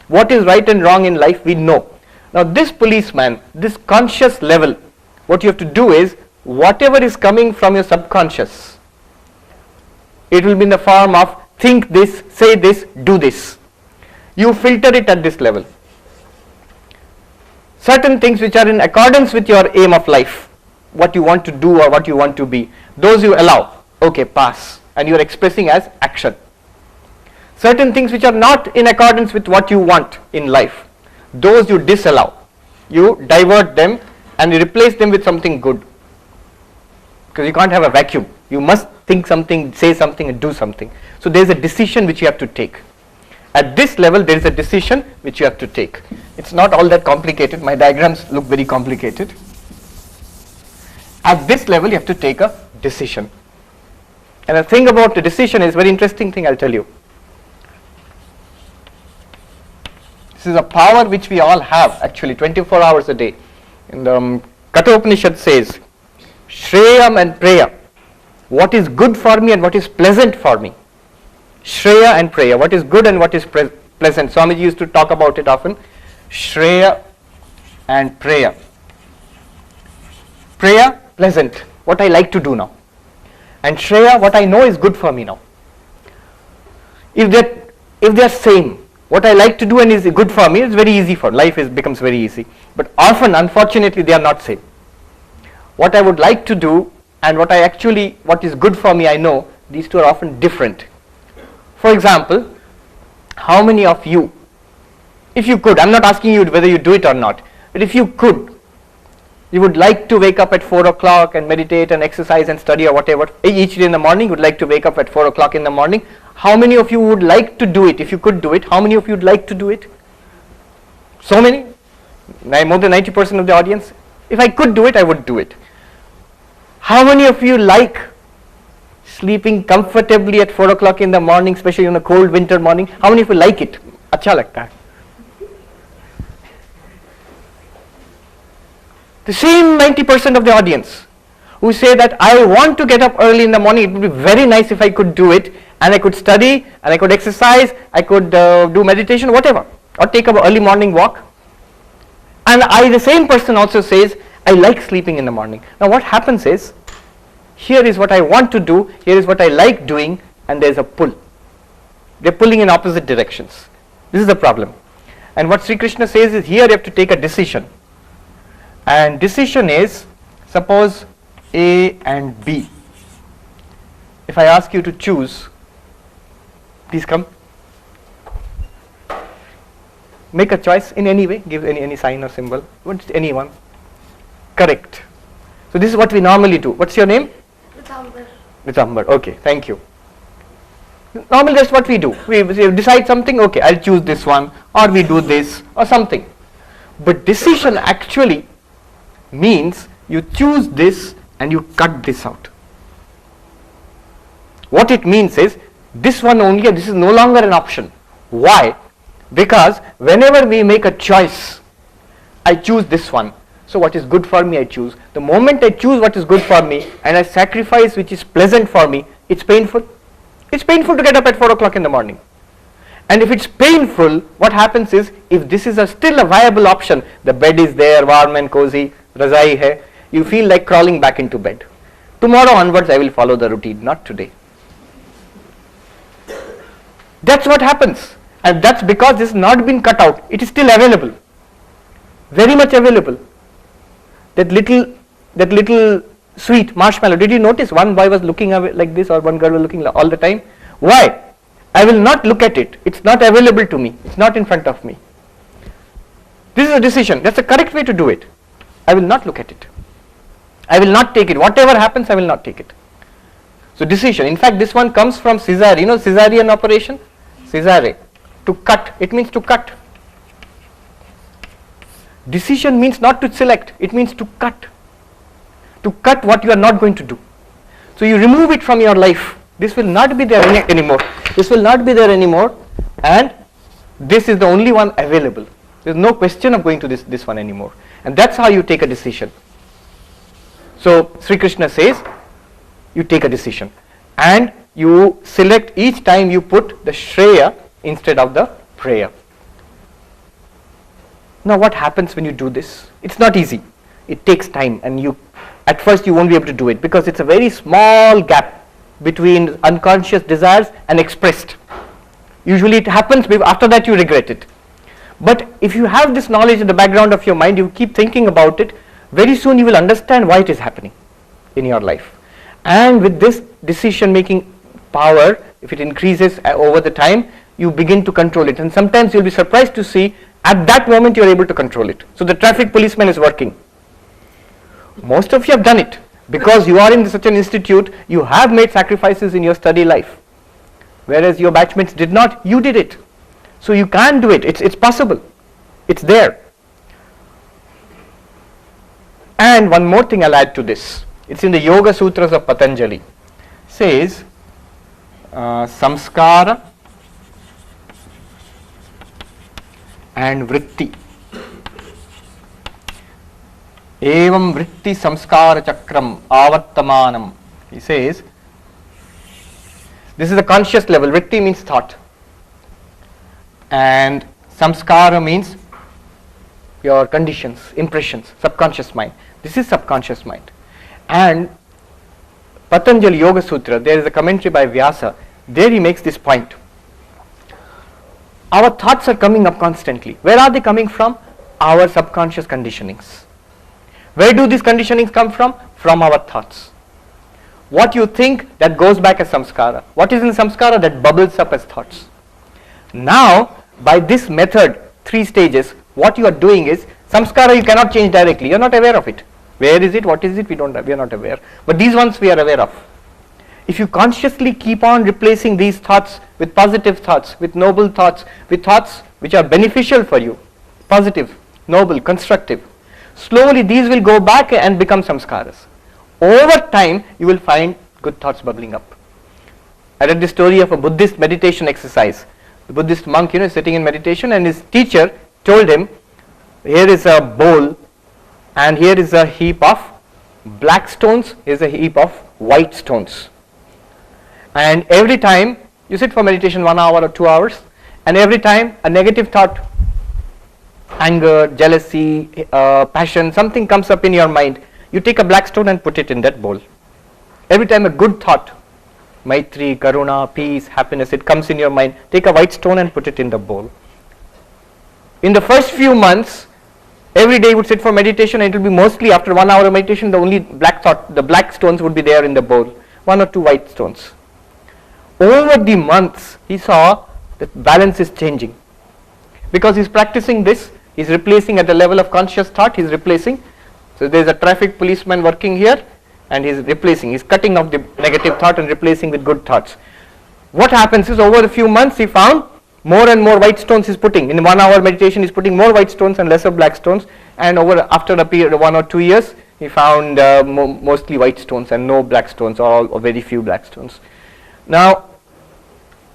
What is right and wrong in life we know. Now this policeman, this conscious level, what you have to do is, whatever is coming from your subconscious, it will be in the form of think this, say this, do this. You filter it at this level. Certain things which are in accordance with your aim of life, what you want to do or what you want to be, those you allow, okay, pass, and you are expressing as action. Certain things which are not in accordance with what you want in life, those you disallow, you divert them and you replace them with something good, because you can't have a vacuum. You must think something, say something and do something. So there is a decision which you have to take. At this level there is a decision which you have to take. It's not all that complicated. My diagrams look very complicated. At this level you have to take a decision. And the thing about the decision is a very interesting thing, I'll tell you. This is a power which we all have actually 24 hours a day. In the Katha Upanishad says, Shreyam and Preya, what is good for me and what is pleasant for me. Shreya and Preya, what is good and what is pleasant. Swamiji used to talk about it often. Shreya and Preya. Preya, pleasant, what I like to do now. And Shreya, what I know is good for me now. If they are same, what I like to do and is good for me, it's very easy for life, becomes very easy. But often, unfortunately, they are not same. What I would like to do and what is good for me, I know, these two are often different. For example, how many of you, if you could, I'm not asking you whether you do it or not, but if you could, you would like to wake up at 4 o'clock and meditate and exercise and study or whatever, each day in the morning, you would like to wake up at 4 o'clock in the morning. How many of you would like to do it? If you could do it, how many of you would like to do it? So many? More than 90% of the audience? If I could do it, I would do it. How many of you like sleeping comfortably at 4 o'clock in the morning, especially on a cold winter morning? How many of you like it? Acha lagta hai. The same 90% of the audience who say that I want to get up early in the morning, it would be very nice if I could do it, and I could study, and I could exercise, I could do meditation, whatever, or take an early morning walk. And the same person also says, I like sleeping in the morning. Now what happens is, here is what I want to do, here is what I like doing, and there is a pull. They are pulling in opposite directions. This is the problem. And what Sri Krishna says is, here you have to take a decision. And decision is, suppose A and B. If I ask you to choose, please come. Make a choice in any way, give any sign or symbol, anyone. Correct. So this is what we normally do. What's your name? Ritambar. Okay, thank you. Normally that's what we do. We decide something, okay, I'll choose this one, or we do this, or something. But decision actually means you choose this and you cut this out. What it means is, this one only, this is no longer an option. Why? Because whenever we make a choice, I choose this one. So what is good for me, I choose. The moment I choose what is good for me and I sacrifice which is pleasant for me, it's painful. It's painful to get up at 4 o'clock in the morning. And if it's painful, what happens is, if this is still a viable option, the bed is there, warm and cozy, razai hai, you feel like crawling back into bed. Tomorrow onwards I will follow the routine, not today. That's what happens, and that's because this has not been cut out. It is still available, very much available. That little sweet marshmallow. Did you notice one boy was looking away like this, or one girl was looking all the time? Why? I will not look at it. It's not available to me. It's not in front of me. This is a decision. That's the correct way to do it. I will not look at it. I will not take it. Whatever happens, I will not take it. So decision. In fact, this one comes from Caesar. You know Caesarean operation? Caesare. To cut. It means to cut. Decision means not to select. It means to cut. To cut what you are not going to do. So you remove it from your life. This will not be there anymore. This will not be there anymore, and this is the only one available. There is no question of going to this one anymore. And that's how you take a decision. So Sri Krishna says, you take a decision, and you select each time you put the Shreya instead of the prayer. Now what happens when you do this? It's not easy. It takes time, and at first you won't be able to do it because it's a very small gap between unconscious desires and expressed. Usually it happens, after that you regret it. But if you have this knowledge in the background of your mind, you keep thinking about it, very soon you will understand why it is happening in your life. And with this decision making power, if it increases over the time, you begin to control it. And sometimes you'll be surprised to see at that moment you are able to control it. So the traffic policeman is working. Most of you have done it. Because you are in such an institute, you have made sacrifices in your study life. Whereas your batchmates did not, you did it. So you can do it. It's possible. It's there. And one more thing I'll add to this. It's in the Yoga Sutras of Patanjali. It says, samskara and vritti. Evam vritti samskara chakram avattamanam. He says, this is the conscious level. Vritti means thought. And samskara means your conditions, impressions, subconscious mind. This is subconscious mind. And Patanjali Yoga Sutra, there is a commentary by Vyasa. There he makes this point. Our thoughts are coming up constantly. Where are they coming from? Our subconscious conditionings. Where do these conditionings come from? From our thoughts. What you think, that goes back as samskara. What is in samskara? That bubbles up as thoughts. Now, by this method, 3 stages, what you are doing is, samskara you cannot change directly. You are not aware of it. Where is it? What is it? We are not aware. But these ones we are aware of. If you consciously keep on replacing these thoughts with positive thoughts, with noble thoughts, with thoughts which are beneficial for you, positive, noble, constructive, slowly these will go back and become samskaras. Over time, you will find good thoughts bubbling up. I read the story of a Buddhist meditation exercise. The Buddhist monk, is sitting in meditation, and his teacher told him, here is a bowl, and here is a heap of black stones, here is a heap of white stones. And every time you sit for meditation 1 hour or 2 hours, and every time a negative thought, anger, jealousy, passion, something comes up in your mind, you take a black stone and put it in that bowl. Every time a good thought, Maitri, Karuna, peace, happiness, it comes in your mind, take a white stone and put it in the bowl. In the first few months, every day he would sit for meditation, and it will be mostly after 1 hour of meditation, the only the black stones would be there in the bowl, 1 or 2 white stones. Over the months, he saw that balance is changing. Because he's practicing this, he's replacing at the level of conscious thought, he's replacing. So there's a traffic policeman working here, and he's cutting off the negative thought and replacing with good thoughts. What happens is, over a few months he found more and more white stones he's putting. In 1 hour meditation he's putting more white stones and lesser black stones, and after a period of 1 or 2 years he found mostly white stones and no black stones, or very few black stones. Now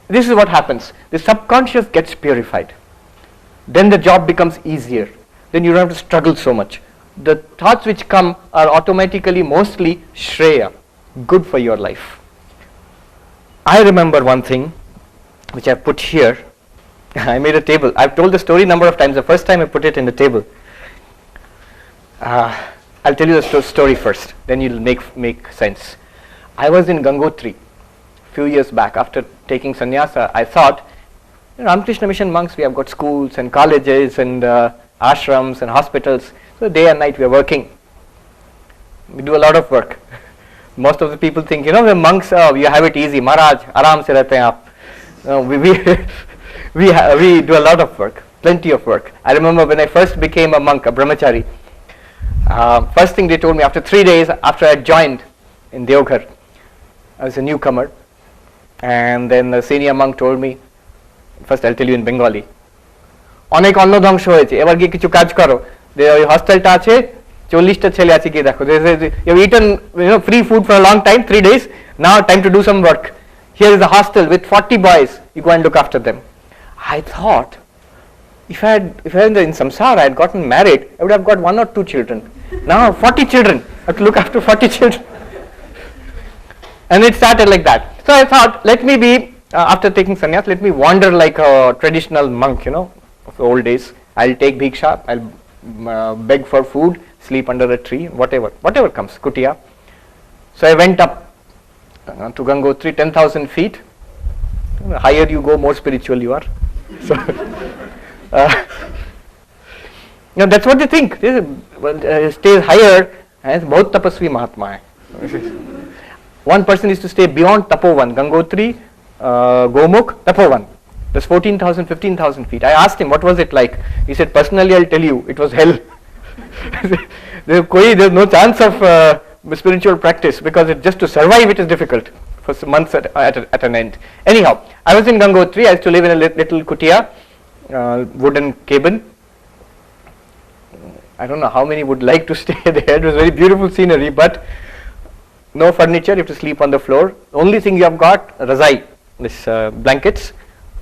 this is what happens. The subconscious gets purified. Then the job becomes easier. Then you don't have to struggle so much. The thoughts which come are automatically mostly Shreya, good for your life. I remember one thing which I put here. I made a table. I've told the story a number of times. The first time I put it in the table. I'll tell you the story first, then you'll make sense. I was in Gangotri few years back. After taking sannyasa, I thought, Ramakrishna Mission monks, we have got schools and colleges and ashrams and hospitals. So day and night we are working. We do a lot of work. Most of the people think, the monks, you have it easy. Maharaj, aram se rehte hain aap. We do a lot of work, plenty of work. I remember when I first became a monk, a brahmachari, first thing they told me after 3 days after I joined in Deoghar, I was a newcomer, and then the senior monk told me, first I'll tell you in Bengali, অনেক অন্ন ধ্বংস হয়েছে, এবার গিয়ে কিছু কাজ করো, ওই হস্টেলটা আছে 40টা ছেলে আছে গিয়ে দেখো, you have eaten free food for a long time, 3 days, now time to do some work. Here is a hostel with 40 boys, you go and look after them. I thought, if I had in samsara, I had gotten married, I would have got 1 or 2 children. Now 40 children, I have to look after 40 children. And it started like that. So I thought, let me be, after taking sannyas, let me wander like a traditional monk, of the old days. I'll take bhiksha, I'll beg for food, sleep under a tree, whatever comes, kutia. So I went up to Gangotri, 10,000 feet. The higher you go, more spiritual you are. So, that's what they think. Stays higher, and bahut tapasvi mahatma hai. One person is to stay beyond Tapovan, Gangotri, Gomukh, Tapovan. That's 14,000, 15,000 feet. I asked him, what was it like? He said, personally, I'll tell you, it was hell. There's no chance of spiritual practice, because just to survive it is difficult for some months at an end. Anyhow, I was in Gangotri. I used to live in a little kutia, wooden cabin. I don't know how many would like to stay there. It was very beautiful scenery, but no furniture, you have to sleep on the floor. The only thing you have got, razai, this blankets,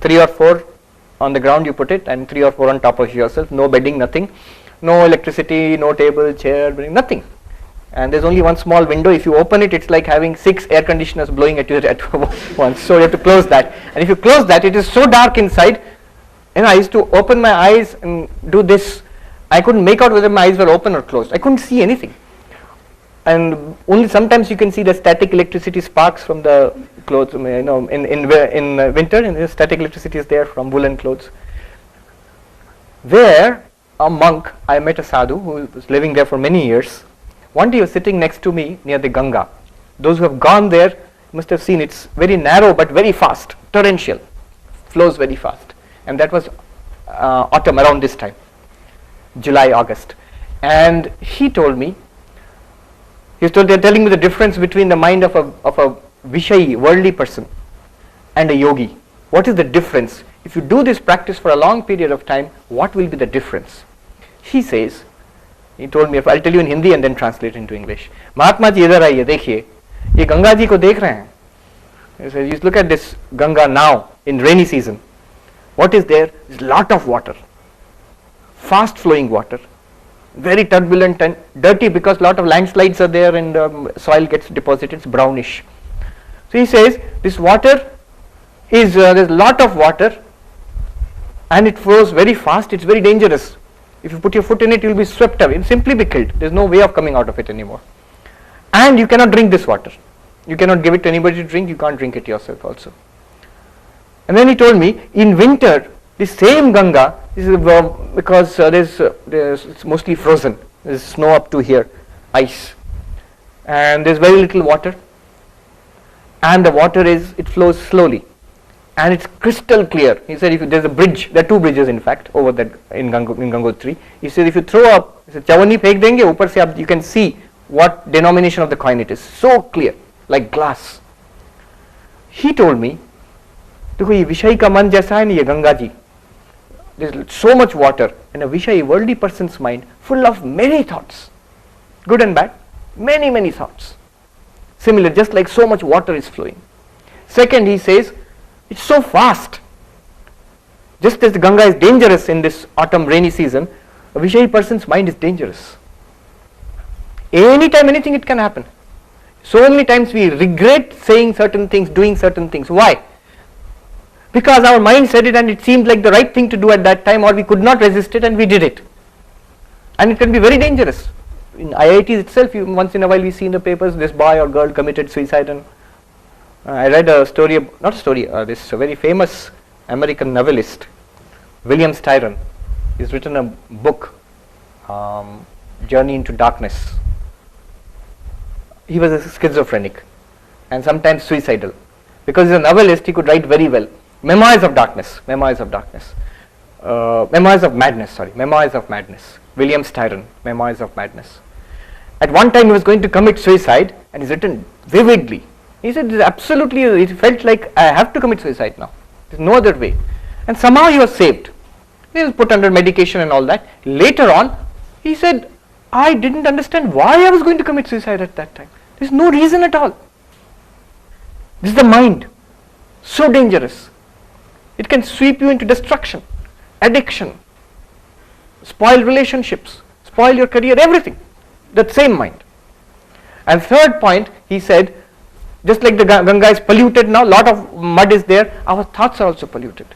3 or 4 on the ground you put it, and 3 or 4 on top of yourself. No bedding, nothing. No electricity, no table, chair, nothing. And there's only one small window. If you open it, it's like having 6 air conditioners blowing at you at once. So you have to close that. And if you close that, it is so dark inside. And I used to open my eyes and do this. I couldn't make out whether my eyes were open or closed. I couldn't see anything. And only sometimes you can see the static electricity sparks from the clothes. In winter, and the static electricity is there from woolen clothes. There, a monk, I met a sadhu who was living there for many years. One day he was sitting next to me near the Ganga. Those who have gone there must have seen it's very narrow but very fast, torrential, flows very fast. And that was autumn, around this time, July, August. And he told me, they're telling me the difference between the mind of a Vishayi, worldly person, and a yogi. What is the difference? If you do this practice for a long period of time, what will be the difference? He told me, I'll tell you in Hindi and then translate into English. Mahatma ji, idhar aiye, dekhiye, ye Ganga ji ko dekh rahe hain. He says, you look at this Ganga now, in rainy season. What is there? There's a lot of water, fast flowing water, very turbulent and dirty, because a lot of landslides are there and soil gets deposited, it's brownish. So he says, this water is, there's a lot of water and it flows very fast, it's very dangerous. If you put your foot in it, you'll be swept away, you'll simply be killed. There's no way of coming out of it anymore. And you cannot drink this water. You cannot give it to anybody to drink, you can't drink it yourself also. And then he told me, in winter, this same Ganga, this is because it's mostly frozen, there's snow up to here, ice, and there's very little water, and the water it flows slowly, and it's crystal clear. He said, if there's a bridge, there are 2 bridges in fact over that in Gangotri. He said, if you throw up, chawani phek denge, upar se you can see what denomination of the coin it is, so clear, like glass. He told me, देखो ये विषय का मन जैसा है नहीं ये Ganga ji. There's so much water in a Vishayi, worldly person's mind, full of many thoughts, good and bad, many thoughts. Similar, just like so much water is flowing. Second, he says, it's so fast. Just as the Ganga is dangerous in this autumn rainy season, a Vishayi person's mind is dangerous. Anytime, anything it can happen. So many times we regret saying certain things, doing certain things. Why? Because our mind said it and it seemed like the right thing to do at that time, or we could not resist it and we did it. And it can be very dangerous. in IITs itself, once in a while we see in the papers this boy or girl committed suicide. And I read a story, not a story, this very famous American novelist, William Styron. He's written a book, Journey into Darkness. He was a schizophrenic and sometimes suicidal. Because he's a novelist, he could write very well. Memoirs of Darkness, Memoirs of Darkness. Memoirs of Madness, sorry, Memoirs of Madness. William Styron, Memoirs of Madness. At one time he was going to commit suicide and he's written vividly. He said, absolutely, it felt like I have to commit suicide now. There's no other way. And somehow he was saved. He was put under medication and all that. Later on, he said, I didn't understand why I was going to commit suicide at that time. There's no reason at all. This is the mind. So dangerous. It can sweep you into destruction, addiction, spoil relationships, spoil your career, everything. That same mind. And third point, he said, just like the Ganga is polluted now, lot of mud is there, our thoughts are also polluted.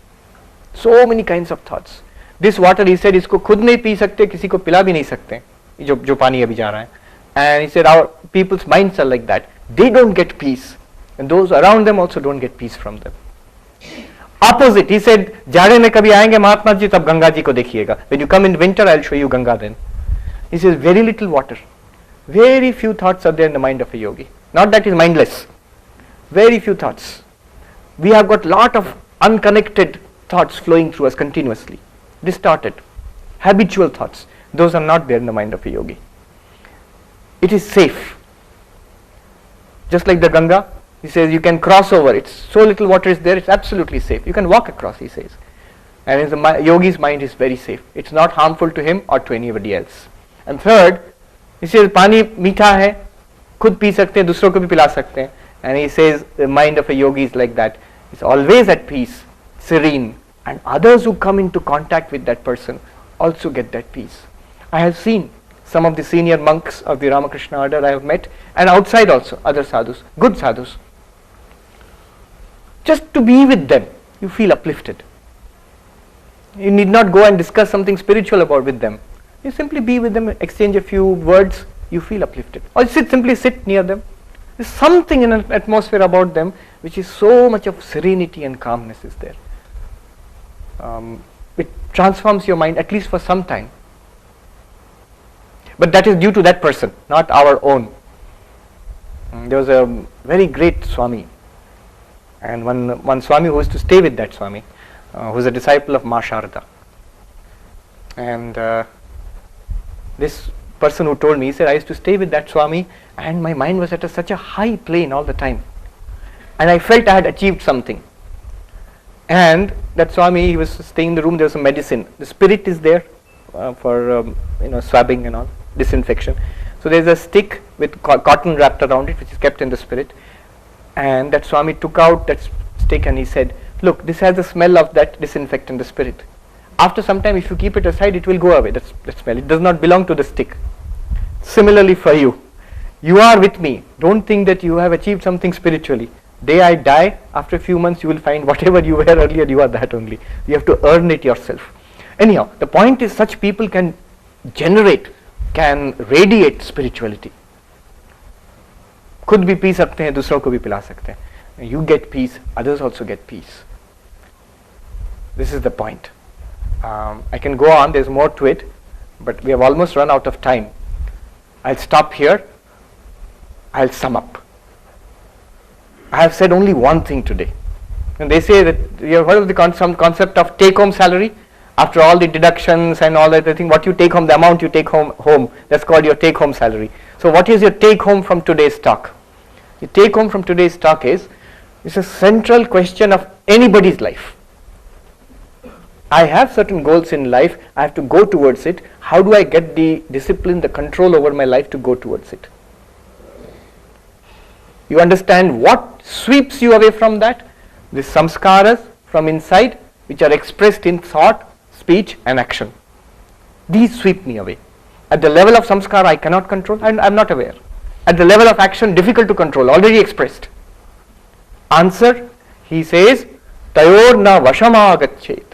So many kinds of thoughts. This water, he said, इसको खुद नहीं P सकते, किसी को पिला भी नहीं सकते, जो पानी अभी जा रहा है. And he said, our people's minds are like that. They don't get peace. And those around them also don't get peace from them. Opposite, he said, जाड़े में कभी आएंगे महात्मा जी तब गंगा जी को देखिएगा. When you come in winter, I'll show you Ganga then. He says, very little water. Very few thoughts are there in the mind of a yogi. Not that he's mindless. Very few thoughts. We have got lot of unconnected thoughts flowing through us continuously. Distorted. Habitual thoughts. Those are not there in the mind of a yogi. It is safe. Just like the Ganga, he says you can cross over. It's so little water is there, it's absolutely safe. You can walk across, he says. And the yogi's mind is very safe. It's not harmful to him or to anybody else. And third, he says पानी मीठा है, खुद P सकते हैं, दूसरों को भी पिला सकते हैं. And he says the mind of a yogi is like that. It's always at peace, serene, and others who come into contact with that person also get that peace. I have seen some of the senior monks of the Ramakrishna order I have met, and outside also other sadhus, good sadhus. Just to be with them, you feel uplifted. You need not go and discuss something spiritual about with them. You simply be with them, exchange a few words, you feel uplifted. Or simply sit near them. There's something in an atmosphere about them which is so much of serenity and calmness is there. It transforms your mind at least for some time. But that is due to that person, not our own. There was a very great Swami, and one Swami who used to stay with that Swami, who was a disciple of Ma Sharda. And this person who told me, he said, I used to stay with that Swami and my mind was at such a high plane all the time. And I felt I had achieved something. And that Swami, he was staying in the room, there was some medicine. The spirit is there for swabbing and all, disinfection. So there is a stick with cotton wrapped around it, which is kept in the spirit. And that Swami took out that stick and he said, look, this has the smell of that disinfectant, the spirit. After some time, if you keep it aside, it will go away, that smell. It does not belong to the stick. Similarly for you, you are with me. Don't think that you have achieved something spiritually. Day I die, after a few months you will find whatever you were earlier, you are that only. You have to earn it yourself. Anyhow, the point is such people can radiate spirituality. खुद भी P सकते हैं, दूसरों को भी पिला सकते हैं. You get peace, others also get peace. This is the point. I can go on, there's more to it, but we have almost run out of time. I'll stop here. I'll sum up. I have said only one thing today. And they say that you have heard of the concept of take-home salary. After all the deductions and all that, I think what you take home, the amount you take home, that's called your take-home salary. So what is your take-home from today's talk? The take-home from today's talk is, it's a central question of anybody's life. I have certain goals in life, I have to go towards it. How do I get the discipline, the control over my life to go towards it? You understand what sweeps you away from that? The samskaras from inside, which are expressed in thought, speech and action. These sweep me away. At the level of samskara I cannot control and I am not aware. At the level of action, difficult to control, already expressed. Answer, he says, tayor na vashamagachet.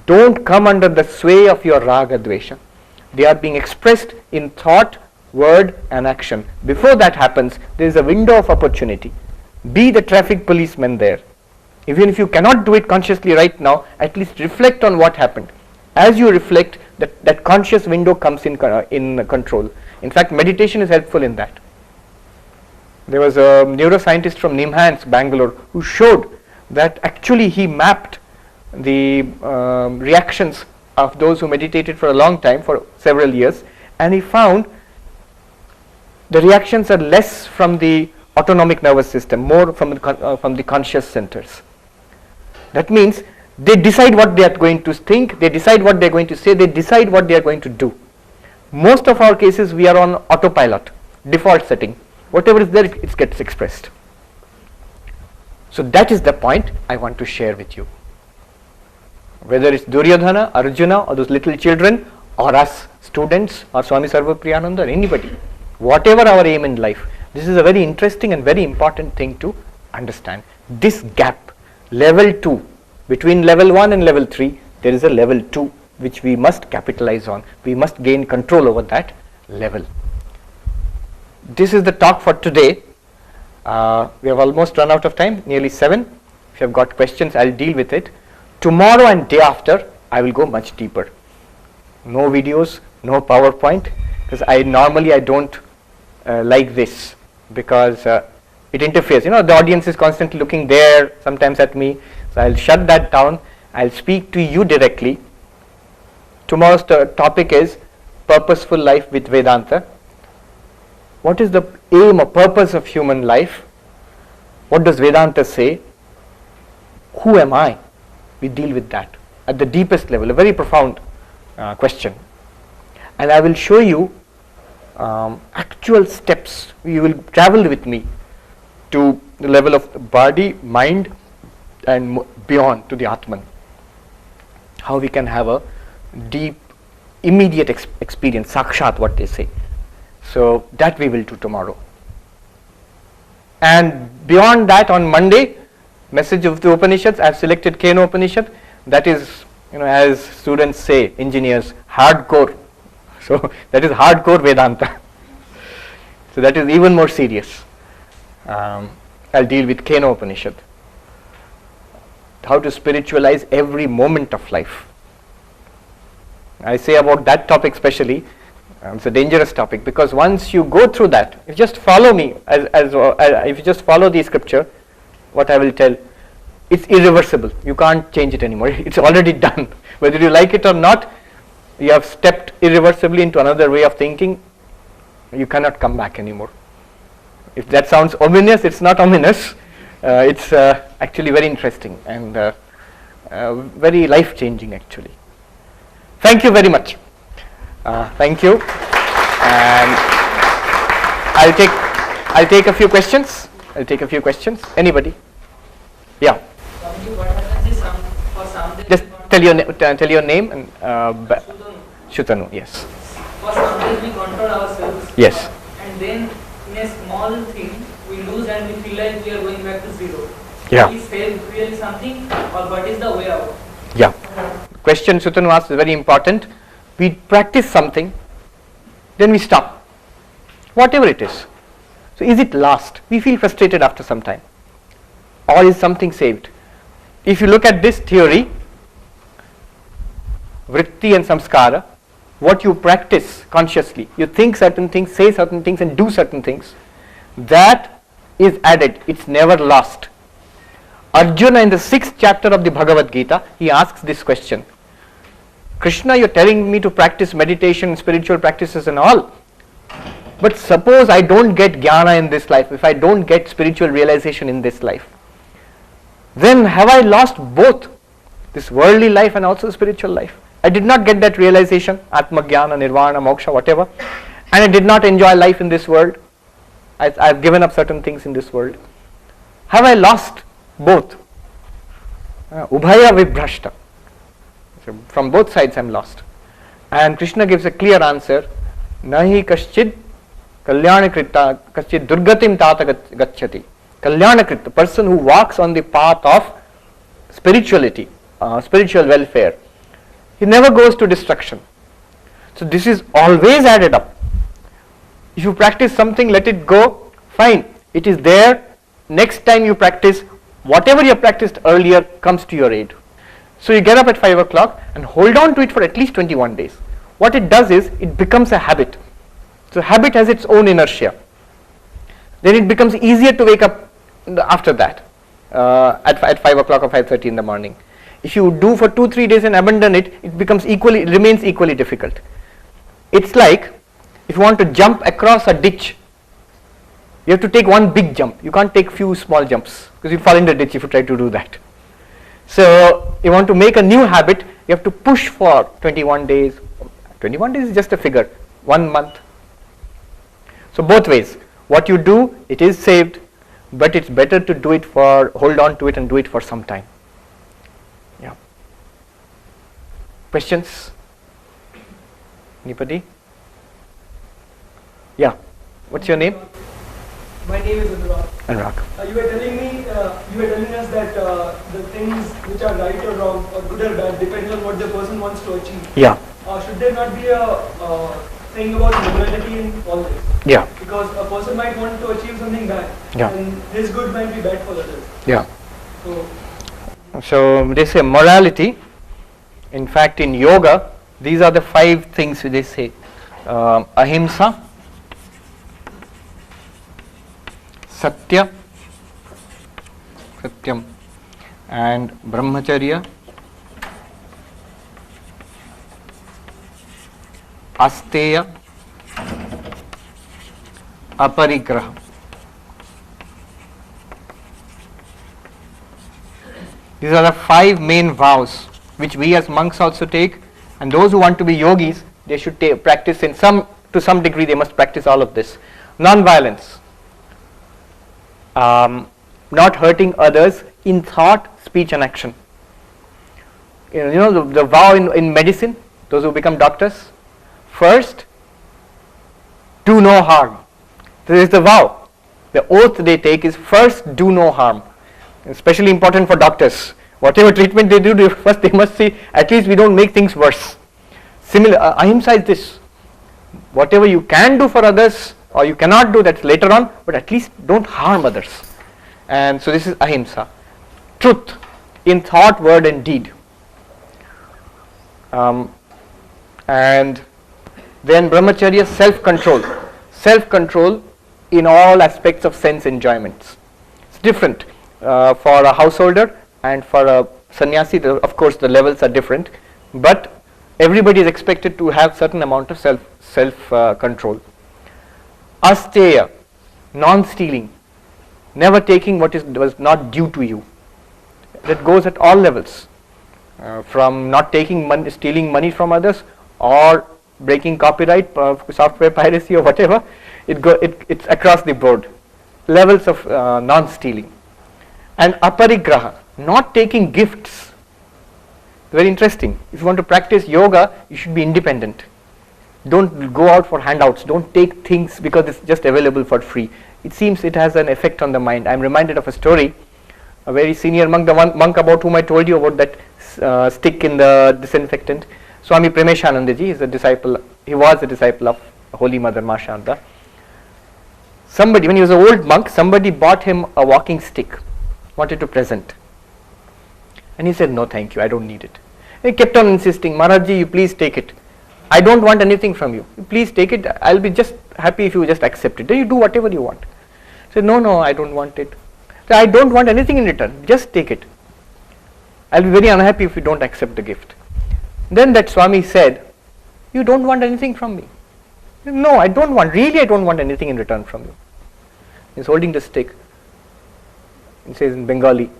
Don't come under the sway of your raga dvesha. They are being expressed in thought, word and action. Before that happens, there is a window of opportunity. Be the traffic policeman there. Even if you cannot do it consciously right now, at least reflect on what happened. As you reflect, that conscious window comes in control. In fact, meditation is helpful in that. There was a neuroscientist from Nimhans, Bangalore, who showed that actually he mapped the reactions of those who meditated for a long time, for several years, and he found the reactions are less from the autonomic nervous system, more from the conscious centers. That means they decide what they are going to think, they decide what they are going to say, they decide what they are going to do. Most of our cases we are on autopilot, default setting. Whatever is there, it gets expressed. So that is the point I want to share with you. Whether it's Duryodhana, Arjuna, or those little children, or us students, or Swami Sarvapriyananda, or anybody, whatever our aim in life, this is a very interesting and very important thing to understand. This gap, level 2, between level 1 and level 3, there is a level 2 which we must capitalize on. We must gain control over that level. This is the talk for today. We have almost run out of time, nearly 7. If you have got questions, I'll deal with it. Tomorrow and day after, I will go much deeper. No videos, no PowerPoint, because I don't like this, because it interferes. The audience is constantly looking there, sometimes at me. So I'll shut that down. I'll speak to you directly. Tomorrow's topic is purposeful life with Vedanta. What is the aim or purpose of human life? What does Vedanta say? Who am I? We deal with that at the deepest level, a very profound question. And I will show you actual steps. You will travel with me to the level of the body, mind, and beyond to the Atman. How we can have a deep, immediate experience, sakshat, what they say. So that we will do tomorrow. And beyond that, on Monday, message of the Upanishads, I have selected Keno Upanishad. That is, as students say, engineers, hardcore. So that is hardcore Vedanta. So that is even more serious. I'll deal with Keno Upanishad. How to spiritualize every moment of life. I say about that topic especially, it's a dangerous topic, because once you go through that, if you just follow me, if you just follow the scripture, what I will tell, it's irreversible. You can't change it anymore. It's already done. Whether you like it or not, you have stepped irreversibly into another way of thinking. You cannot come back anymore. If that sounds ominous, it's not ominous. It's actually very interesting and very life-changing actually. Thank you very much. Thank you. And I'll take a few questions. Anybody? Yeah. What happens is for some Just tell your name and Shutanu. Yes. For some days we control ourselves. Yes. And then in a small thing we lose and we feel like we are going back to zero. Yeah. Is faith really something, or what is the way out? Yeah. The question Shutanu asked is very important. We practice something, then we stop. Whatever it is. So is it lost? We feel frustrated after some time. Or is something saved? If you look at this theory, vritti and samskara, what you practice consciously, you think certain things, say certain things and do certain things, that is added, it's never lost. Arjuna in the 6th chapter of the Bhaghavad Gita, he asks this question. Krishna, you're telling me to practice meditation, spiritual practices and all, but suppose I don't get jnana in this life, if I don't get spiritual realization in this life, then have I lost both this worldly life and also spiritual life? I did not get that realization, Atma Jnana, Nirvana, Moksha, whatever, and I did not enjoy life in this world. I've given up certain things in this world. Have I lost both? Ubhaya vibhrashta. So from both sides I'm lost. And Krishna gives a clear answer. Nahi kaschid kalyanakrita kaschid durgatim tata gacchati. Kalyanakrit, the person who walks on the path of spirituality, spiritual welfare, he never goes to destruction. So this is always added up. If you practice something, let it go, fine. It is there. Next time you practice, whatever you practiced earlier comes to your aid. So you get up at 5 o'clock and hold on to it for at least 21 days. What it does is, it becomes a habit. So habit has its own inertia. Then it becomes easier to wake up after that, at 5 o'clock or 5:30 in the morning. If you do for 2-3 days and abandon it, it remains equally difficult. It's like, if you want to jump across a ditch, you have to take one big jump. You can't take few small jumps, because you'll fall in the ditch if you try to do that. So you want to make a new habit, you have to push for 21 days. 21 days is just a figure, 1 month. So both ways, what you do, it is saved, but it's better to do it hold on to it and do it for some time. Yeah. Questions? Anybody? Yeah. What's your name? My name is Anurag. Anurag. You were telling us that the things which are right or wrong or good or bad depends on what the person wants to achieve. Yeah. Should there not be a thing about morality in all this? Yeah. Because a person might want to achieve something bad, Yeah. and his good might be bad for others. Yeah. So they say morality. In fact, in yoga, these are the 5 things they say: ahimsa, satya, satyam, and brahmacharya, asteya, aparigraha. These are the 5 main vows which we as monks also take, and those who want to be yogis, they should practice to some degree. They must practice all of this. Non-violence, not hurting others in thought, speech, and action. You know the vow in medicine, those who become doctors. First, do no harm. This is the vow. The oath they take is, first do no harm. Especially important for doctors. Whatever treatment they do, first they must say, at least we don't make things worse. Similar, ahimsa is this. Whatever you can do for others, or you cannot do, that's later on, but at least don't harm others. And so this is ahimsa. Truth in thought, word, and deed. And then brahmacharya, self-control. Self-control in all aspects of sense enjoyments. It's different for a householder and for a sannyasi. Of course, the levels are different, but everybody is expected to have certain amount of self-control. Asteya, non-stealing, never taking what was not due to you. That goes at all levels, from not taking money, stealing money from others, or breaking copyright, software piracy, or whatever. It's across the board. Levels of non-stealing. And aparigraha, not taking gifts. Very interesting. If you want to practice yoga, you should be independent. Don't go out for handouts. Don't take things because it's just available for free. It seems it has an effect on the mind. I'm reminded of a story. A very senior monk, the one monk about whom I told you about that stick in the disinfectant. Swami Premeshanandaji is a disciple. He was a disciple of Holy Mother Ma Sharda. Somebody, when he was an old monk, somebody bought him a walking stick, wanted to present. And he said, no thank you, I don't need it. He kept on insisting, Maharajji, you please take it. I don't want anything from you. Please take it. I'll be just happy if you just accept it. Then you do whatever you want. He said, no, I don't want it. So I don't want anything in return. Just take it. I'll be very unhappy if you don't accept the gift. Then that Swami said, you don't want anything from me. No, I don't want anything in return from you. He's holding the stick. He says in Bengali,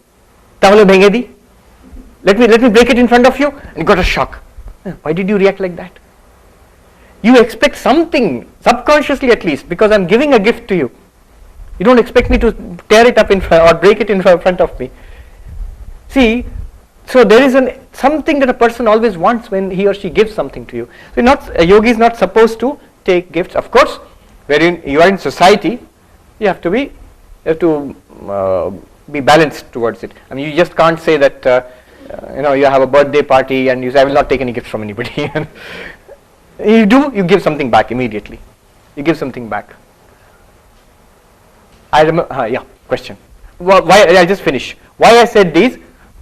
Tavale bhenge di? Let me break it in front of you. And he got a shock. Why did you react like that? You expect something, subconsciously at least, because I'm giving a gift to you. You don't expect me to tear it up in front or break it in front of me. See, so there is something that a person always wants when he or she gives something to you. So a yogi is not supposed to take gifts. Of course, wherein you are in society, you have to be balanced towards it. I mean, you just can't say that you have a birthday party and you say, I will not take any gifts from anybody. You do, you give something back immediately. You give something back. I remember, yeah, question. Why, I just finish. Why I said these,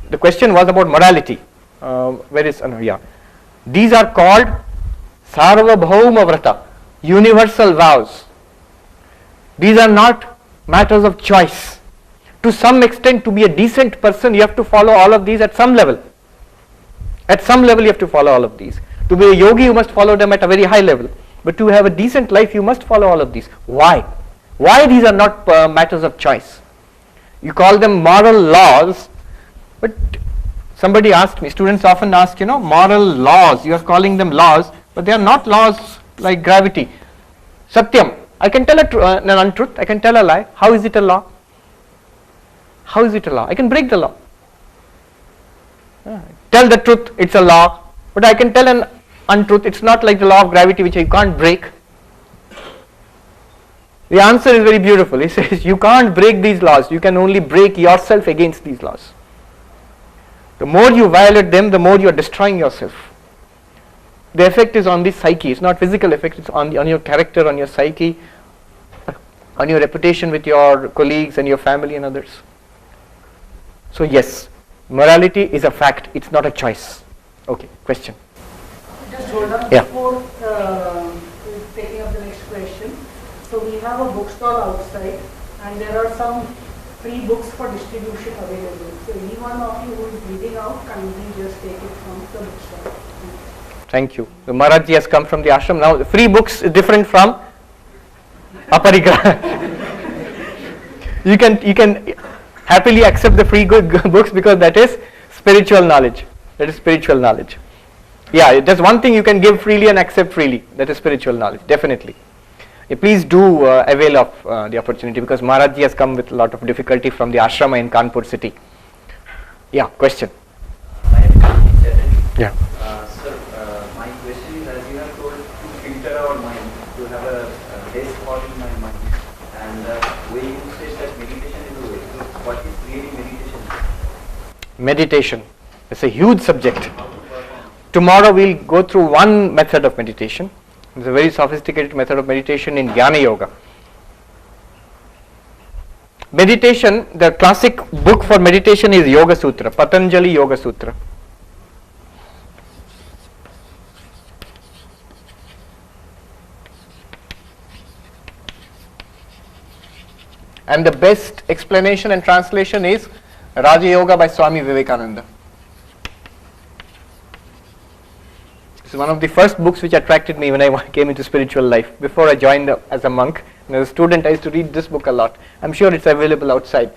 the question was about morality. Where is, yeah. These are called Sarvabhauma Vrata, universal vows. These are not matters of choice. To some extent, to be a decent person, you have to follow all of these at some level. At some level, you have to follow all of these. To be a yogi, you must follow them at a very high level. But to have a decent life, you must follow all of these. Why? Why these are not matters of choice? You call them moral laws, but somebody asked me, students often ask, moral laws, you are calling them laws, but they are not laws like gravity. Satyam, I can tell an untruth, I can tell a lie. How is it a law? How is it a law? I can break the law. Tell the truth, it's a law, but I can tell an untruth. It's not like the law of gravity which you can't break. The answer is very beautiful. He says you can't break these laws, you can only break yourself against these laws. The more you violate them, the more you are destroying yourself. The effect is on the psyche. It's not physical effect, it's on your character, on your psyche, on your reputation with your colleagues and your family and others. So yes, morality is a fact, it's not a choice. Okay, question. Just hold on Yeah. before taking up the next question. So we have a bookstore outside and there are some free books for distribution available. So anyone of you who is reading out, kindly just take it from the bookstore. Thank you. The Maharaji has come from the ashram. Now the free books is different from aparigraha. you can happily accept the free good books because that is spiritual knowledge. That is spiritual knowledge. Yeah, there's one thing you can give freely and accept freely. That is spiritual knowledge, definitely. Please do avail of the opportunity because Maharaji has come with a lot of difficulty from the ashrama in Kanpur city. Yeah, question. Yeah. Sir, my question is, as you have told, to filter our mind, to have a less thought in my mind, and the way you say that meditation is a way. So what is really meditation? Meditation. It's a huge subject. Tomorrow we'll go through one method of meditation. It's a very sophisticated method of meditation in Jnana Yoga. Meditation, the classic book for meditation is Yoga Sutra, Patanjali Yoga Sutra. And the best explanation and translation is Raja Yoga by Swami Vivekananda. It's one of the first books which attracted me when I came into spiritual life. Before I joined as a monk, and as a student I used to read this book a lot. I'm sure it's available outside.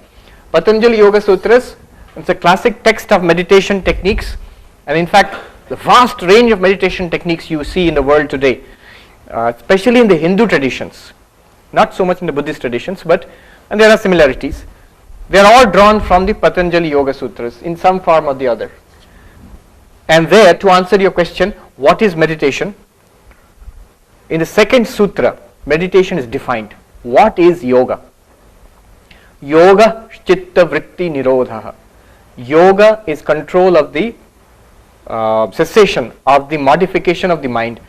Patanjali Yoga Sutras, it's a classic text of meditation techniques, and in fact the vast range of meditation techniques you see in the world today, especially in the Hindu traditions, not so much in the Buddhist traditions, and there are similarities. They are all drawn from the Patanjali Yoga Sutras in some form or the other. And there, to answer your question, what is meditation? In the second sutra, meditation is defined. What is yoga? Yoga chitta vritti nirodha. Yoga is control of the cessation of the modification of the mind.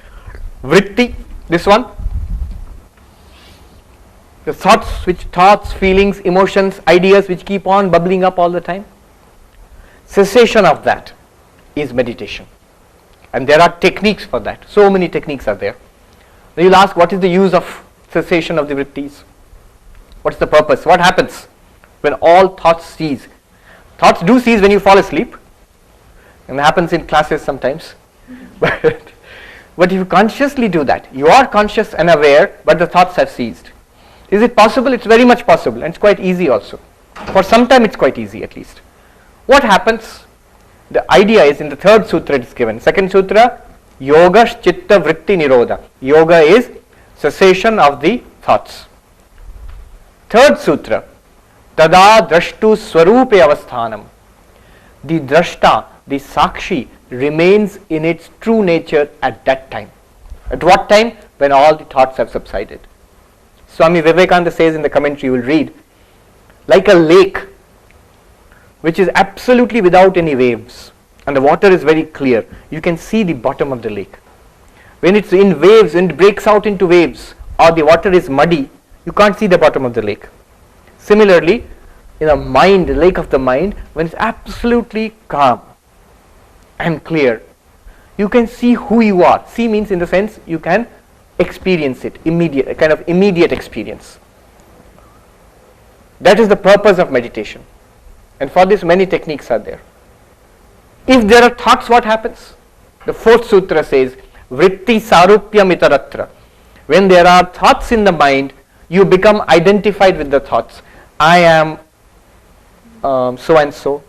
Vritti, this one, the thoughts, feelings, emotions, ideas which keep on bubbling up all the time. Cessation of that is meditation. And there are techniques for that. So many techniques are there. Now you'll ask, what is the use of cessation of the vrittis? What's the purpose? What happens when all thoughts cease? Thoughts do cease when you fall asleep. And it happens in classes sometimes. But if you consciously do that, you are conscious and aware, but the thoughts have ceased. Is it possible? It's very much possible, and it's quite easy also. For some time it's quite easy at least. What happens? The idea is in the third sutra it is given. Second sutra, Yoga Chitta Vritti Nirodha. Yoga is cessation of the thoughts. Third sutra, Tada Drashtu Swarupe Avasthanam. The Drashta, the Sakshi, remains in its true nature at that time. At what time? When all the thoughts have subsided. Swami Vivekananda says in the commentary, you will read, like a lake which is absolutely without any waves and the water is very clear, you can see the bottom of the lake. When it's in waves, when it breaks out into waves, or the water is muddy, you can't see the bottom of the lake. Similarly, in a mind, the lake of the mind, when it's absolutely calm and clear, you can see who you are. See means in the sense you can experience it, immediate, a kind of immediate experience. That is the purpose of meditation. And for this many techniques are there. If there are thoughts, what happens? The fourth sutra says, Vritti sarupyam itaratra. When there are thoughts in the mind, you become identified with the thoughts. I am so and so.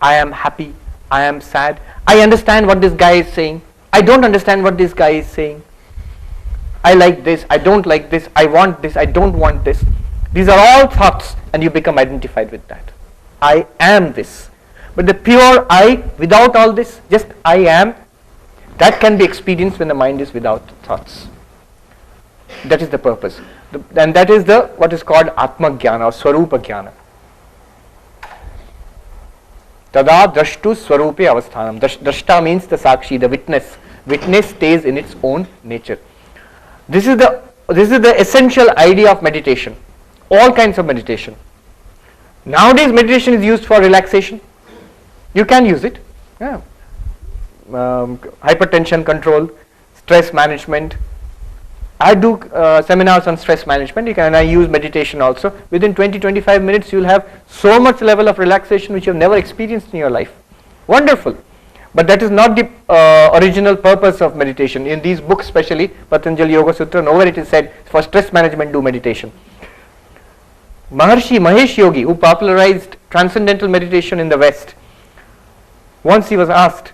I am happy. I am sad. I understand what this guy is saying. I don't understand what this guy is saying. I like this. I don't like this. I want this. I don't want this. These are all thoughts, and you become identified with that. I am this. But the pure I, without all this, just I am, that can be experienced when the mind is without thoughts. That is the purpose. And that is the what is called Atma Jnana or Swarupa Jnana. Tada drashtu swarupe avasthanam. Drashta means the sakshi, the witness. Witness stays in its own nature. This is the essential idea of meditation. All kinds of meditation. Nowadays meditation is used for relaxation. You can use it. Yeah. Hypertension control, stress management. I do seminars on stress management, and I use meditation also. Within 20-25 minutes you will have so much level of relaxation which you have never experienced in your life. Wonderful. But that is not the original purpose of meditation. In these books, especially Patanjali Yoga Sutra, nowhere it is said for stress management do meditation. Maharshi Mahesh Yogi, who popularized transcendental meditation in the West, once he was asked,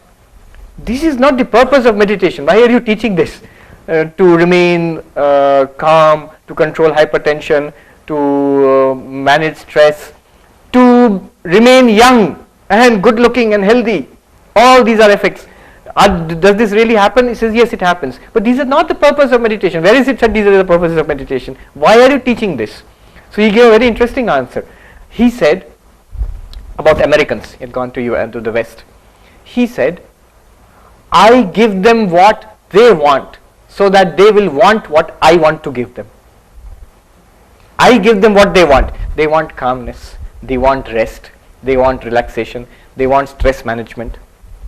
this is not the purpose of meditation. Why are you teaching this? To remain calm, to control hypertension, to manage stress, to remain young and good looking and healthy. All these are effects. Does this really happen? He says, yes, it happens. But these are not the purpose of meditation. Where is it said these are the purposes of meditation? Why are you teaching this? So he gave a very interesting answer. He said about Americans, he had gone to the West. He said, I give them what they want so that they will want what I want to give them. I give them what they want. They want calmness, they want rest, they want relaxation, they want stress management,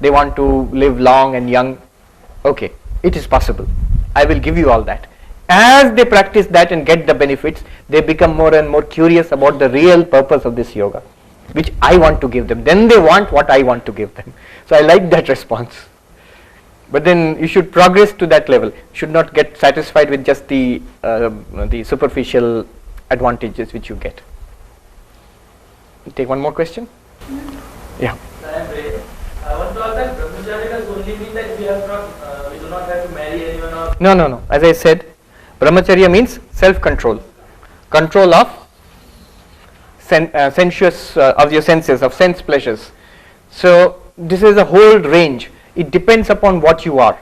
they want to live long and young. Okay, it is possible. I will give you all that. As they practice that and get the benefits, they become more and more curious about the real purpose of this yoga, which I want to give them. Then they want what I want to give them. So I like that response. But then you should progress to that level. You should not get satisfied with just the superficial advantages which you get. Take one more question. Yeah. I want to ask that brahmacharya does only mean that we do not have to marry anyone or... No. As I said, brahmacharya means self-control. Control of sensuous, of your senses, of sense pleasures. So this is a whole range. It depends upon what you are.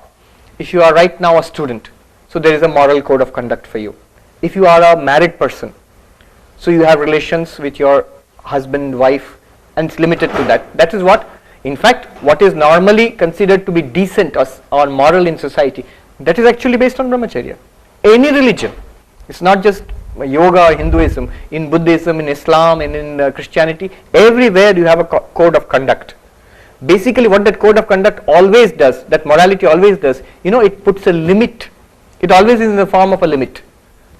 If you are right now a student, so there is a moral code of conduct for you. If you are a married person, so you have relations with your husband, wife, and it's limited to that. That is what, in fact, what is normally considered to be decent or moral in society, that is actually based on brahmacharya. Any religion, it's not just yoga or Hinduism, in Buddhism, in Islam, and in Christianity, everywhere you have a code of conduct. Basically what that code of conduct always does, that morality always does, it puts a limit. It always is in the form of a limit.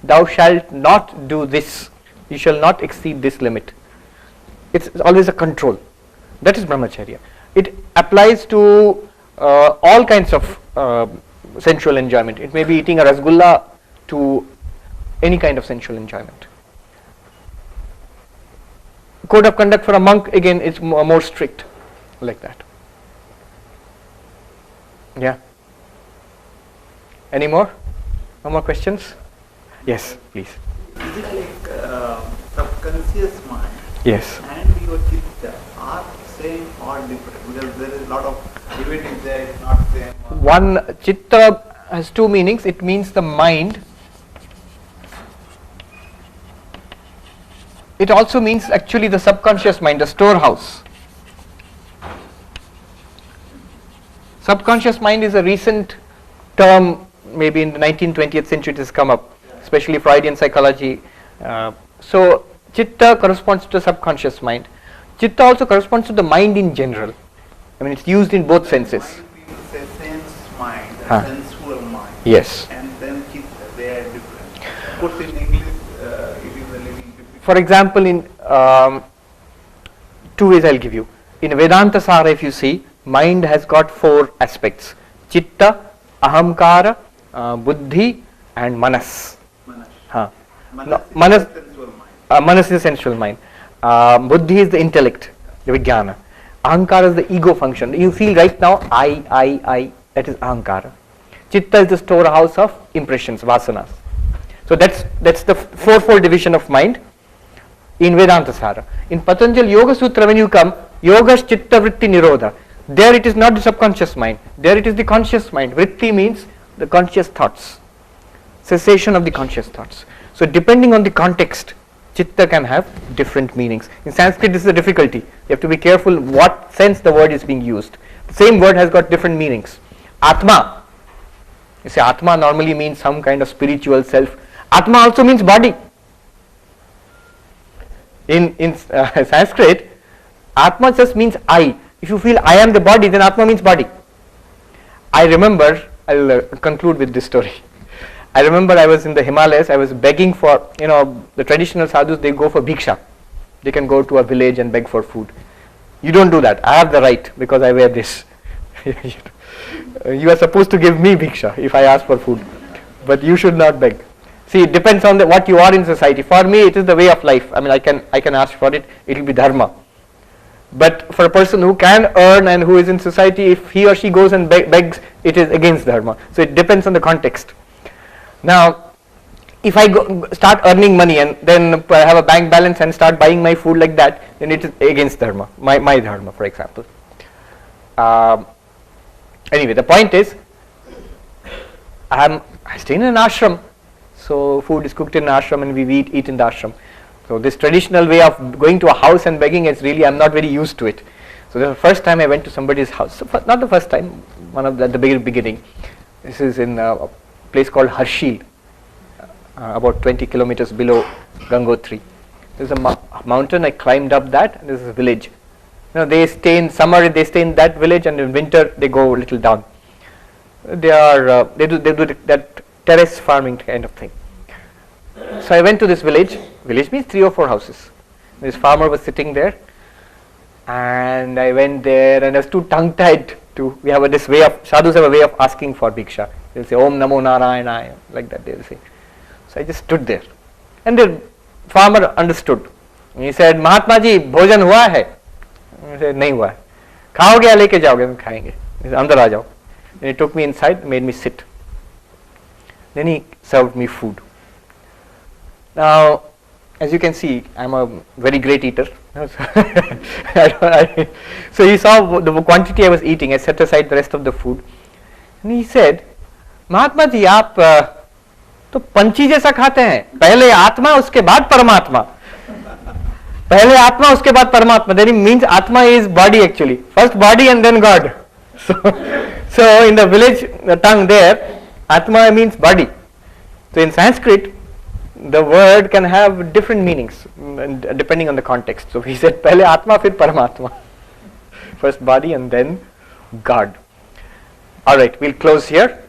Thou shalt not do this. You shall not exceed this limit. It's always a control. That is brahmacharya. It applies to all kinds of sensual enjoyment. It may be eating a rasgulla to any kind of sensual enjoyment. Code of conduct for a monk, again, is more strict, like that. Yeah. Any more? No more questions? Yes, please. Is it like subconscious mind? Yes. And your chitta are same or different? Because there is a lot of debate is there, it's not same. One, chitta has two meanings. It means the mind. It also means actually the subconscious mind, the storehouse. Subconscious mind is a recent term maybe in the 19th, 20th century it has come up, especially Freudian psychology. So Chitta corresponds to the subconscious mind. Chitta also corresponds to the mind in general. I mean, it's used in both senses. People say sense mind, sensual mind. Yes. And then Chitta, they are different. Of course, in English, it is a little difficult. For example, in two ways I'll give you. In Vedanta Sara, if you see, mind has got 4 aspects: Chitta, Ahamkara, Buddhi, and Manas. Manas is the sensual mind. Buddhi is the intellect, the Vijnana. Ahankara is the ego function. You feel right now, I, that is Ahankara. Chitta is the storehouse of impressions, vasanas. So that's the 4-fold division of mind in Vedanta Sara. In Patanjali Yoga Sutra, when you come, Yoga's Chitta Vritti Nirodha, there it is not the subconscious mind, there it is the conscious mind. Vritti means the conscious thoughts, cessation of the conscious thoughts. So depending on the context, Chitta can have different meanings. In Sanskrit, this is a difficulty. You have to be careful what sense the word is being used. The same word has got different meanings. Atma, you say Atma normally means some kind of spiritual self. Atma also means body. In Sanskrit, Atma just means I. If you feel I am the body, then Atma means body. I remember, I'll conclude with this story. I remember I was in the Himalayas, I was begging for, the traditional sadhus, they go for bhiksha. They can go to a village and beg for food. You don't do that. I have the right because I wear this. You are supposed to give me bhiksha if I ask for food. But you should not beg. See, it depends on what you are in society. For me, it is the way of life. I mean, I can ask for it. It will be dharma. But for a person who can earn and who is in society, if he or she goes and begs, it is against dharma. So it depends on the context. Now, if I start earning money and then I have a bank balance and start buying my food like that, then it is against dharma, my dharma, for example. Anyway, the point is, I stay in an ashram, so food is cooked in an ashram and we eat in the ashram. So this traditional way of going to a house and begging is really, I'm not very used to it. So the first time I went to somebody's house, so not the first time, one of the beginning. This is in a place called Harshil, about 20 kilometers below Gangotri. There's a mountain, I climbed up that, and there's a village. They stay in summer, they stay in that village, and in winter they go a little down. They do that terrace farming kind of thing. So I went to this village. Village means 3 or 4 houses. This farmer was sitting there, and I went there, and I was too tongue-tied to. We have this way of sadhus have a way of asking for bhiksha. They'll say Om Namo Narayana, like that they'll say. So I just stood there, and the farmer understood. He said, Mahatma ji, bhojan hua hai? I said, nahi hua hai. Khaoge ya leke jaoge? Khayenge. He said, andar aa jao. Then he took me inside, made me sit. Then he served me food. Now, as you can see, I'm a very great eater. So he saw the quantity I was eating. I set aside the rest of the food, and he said, Mahatma ji आप तो पंछी जैसा खाते हैं, पहले आत्मा उसके बाद परमात्मा, पहले आत्मा उसके बाद परमात्मा. That means Atma is body actually, first body and then God. So in the village tongue there, Atma means body. So in Sanskrit, the word can have different meanings depending on the context. So he said, पहले आत्मा फिर परमात्मा, first body and then God. All right, we'll close here.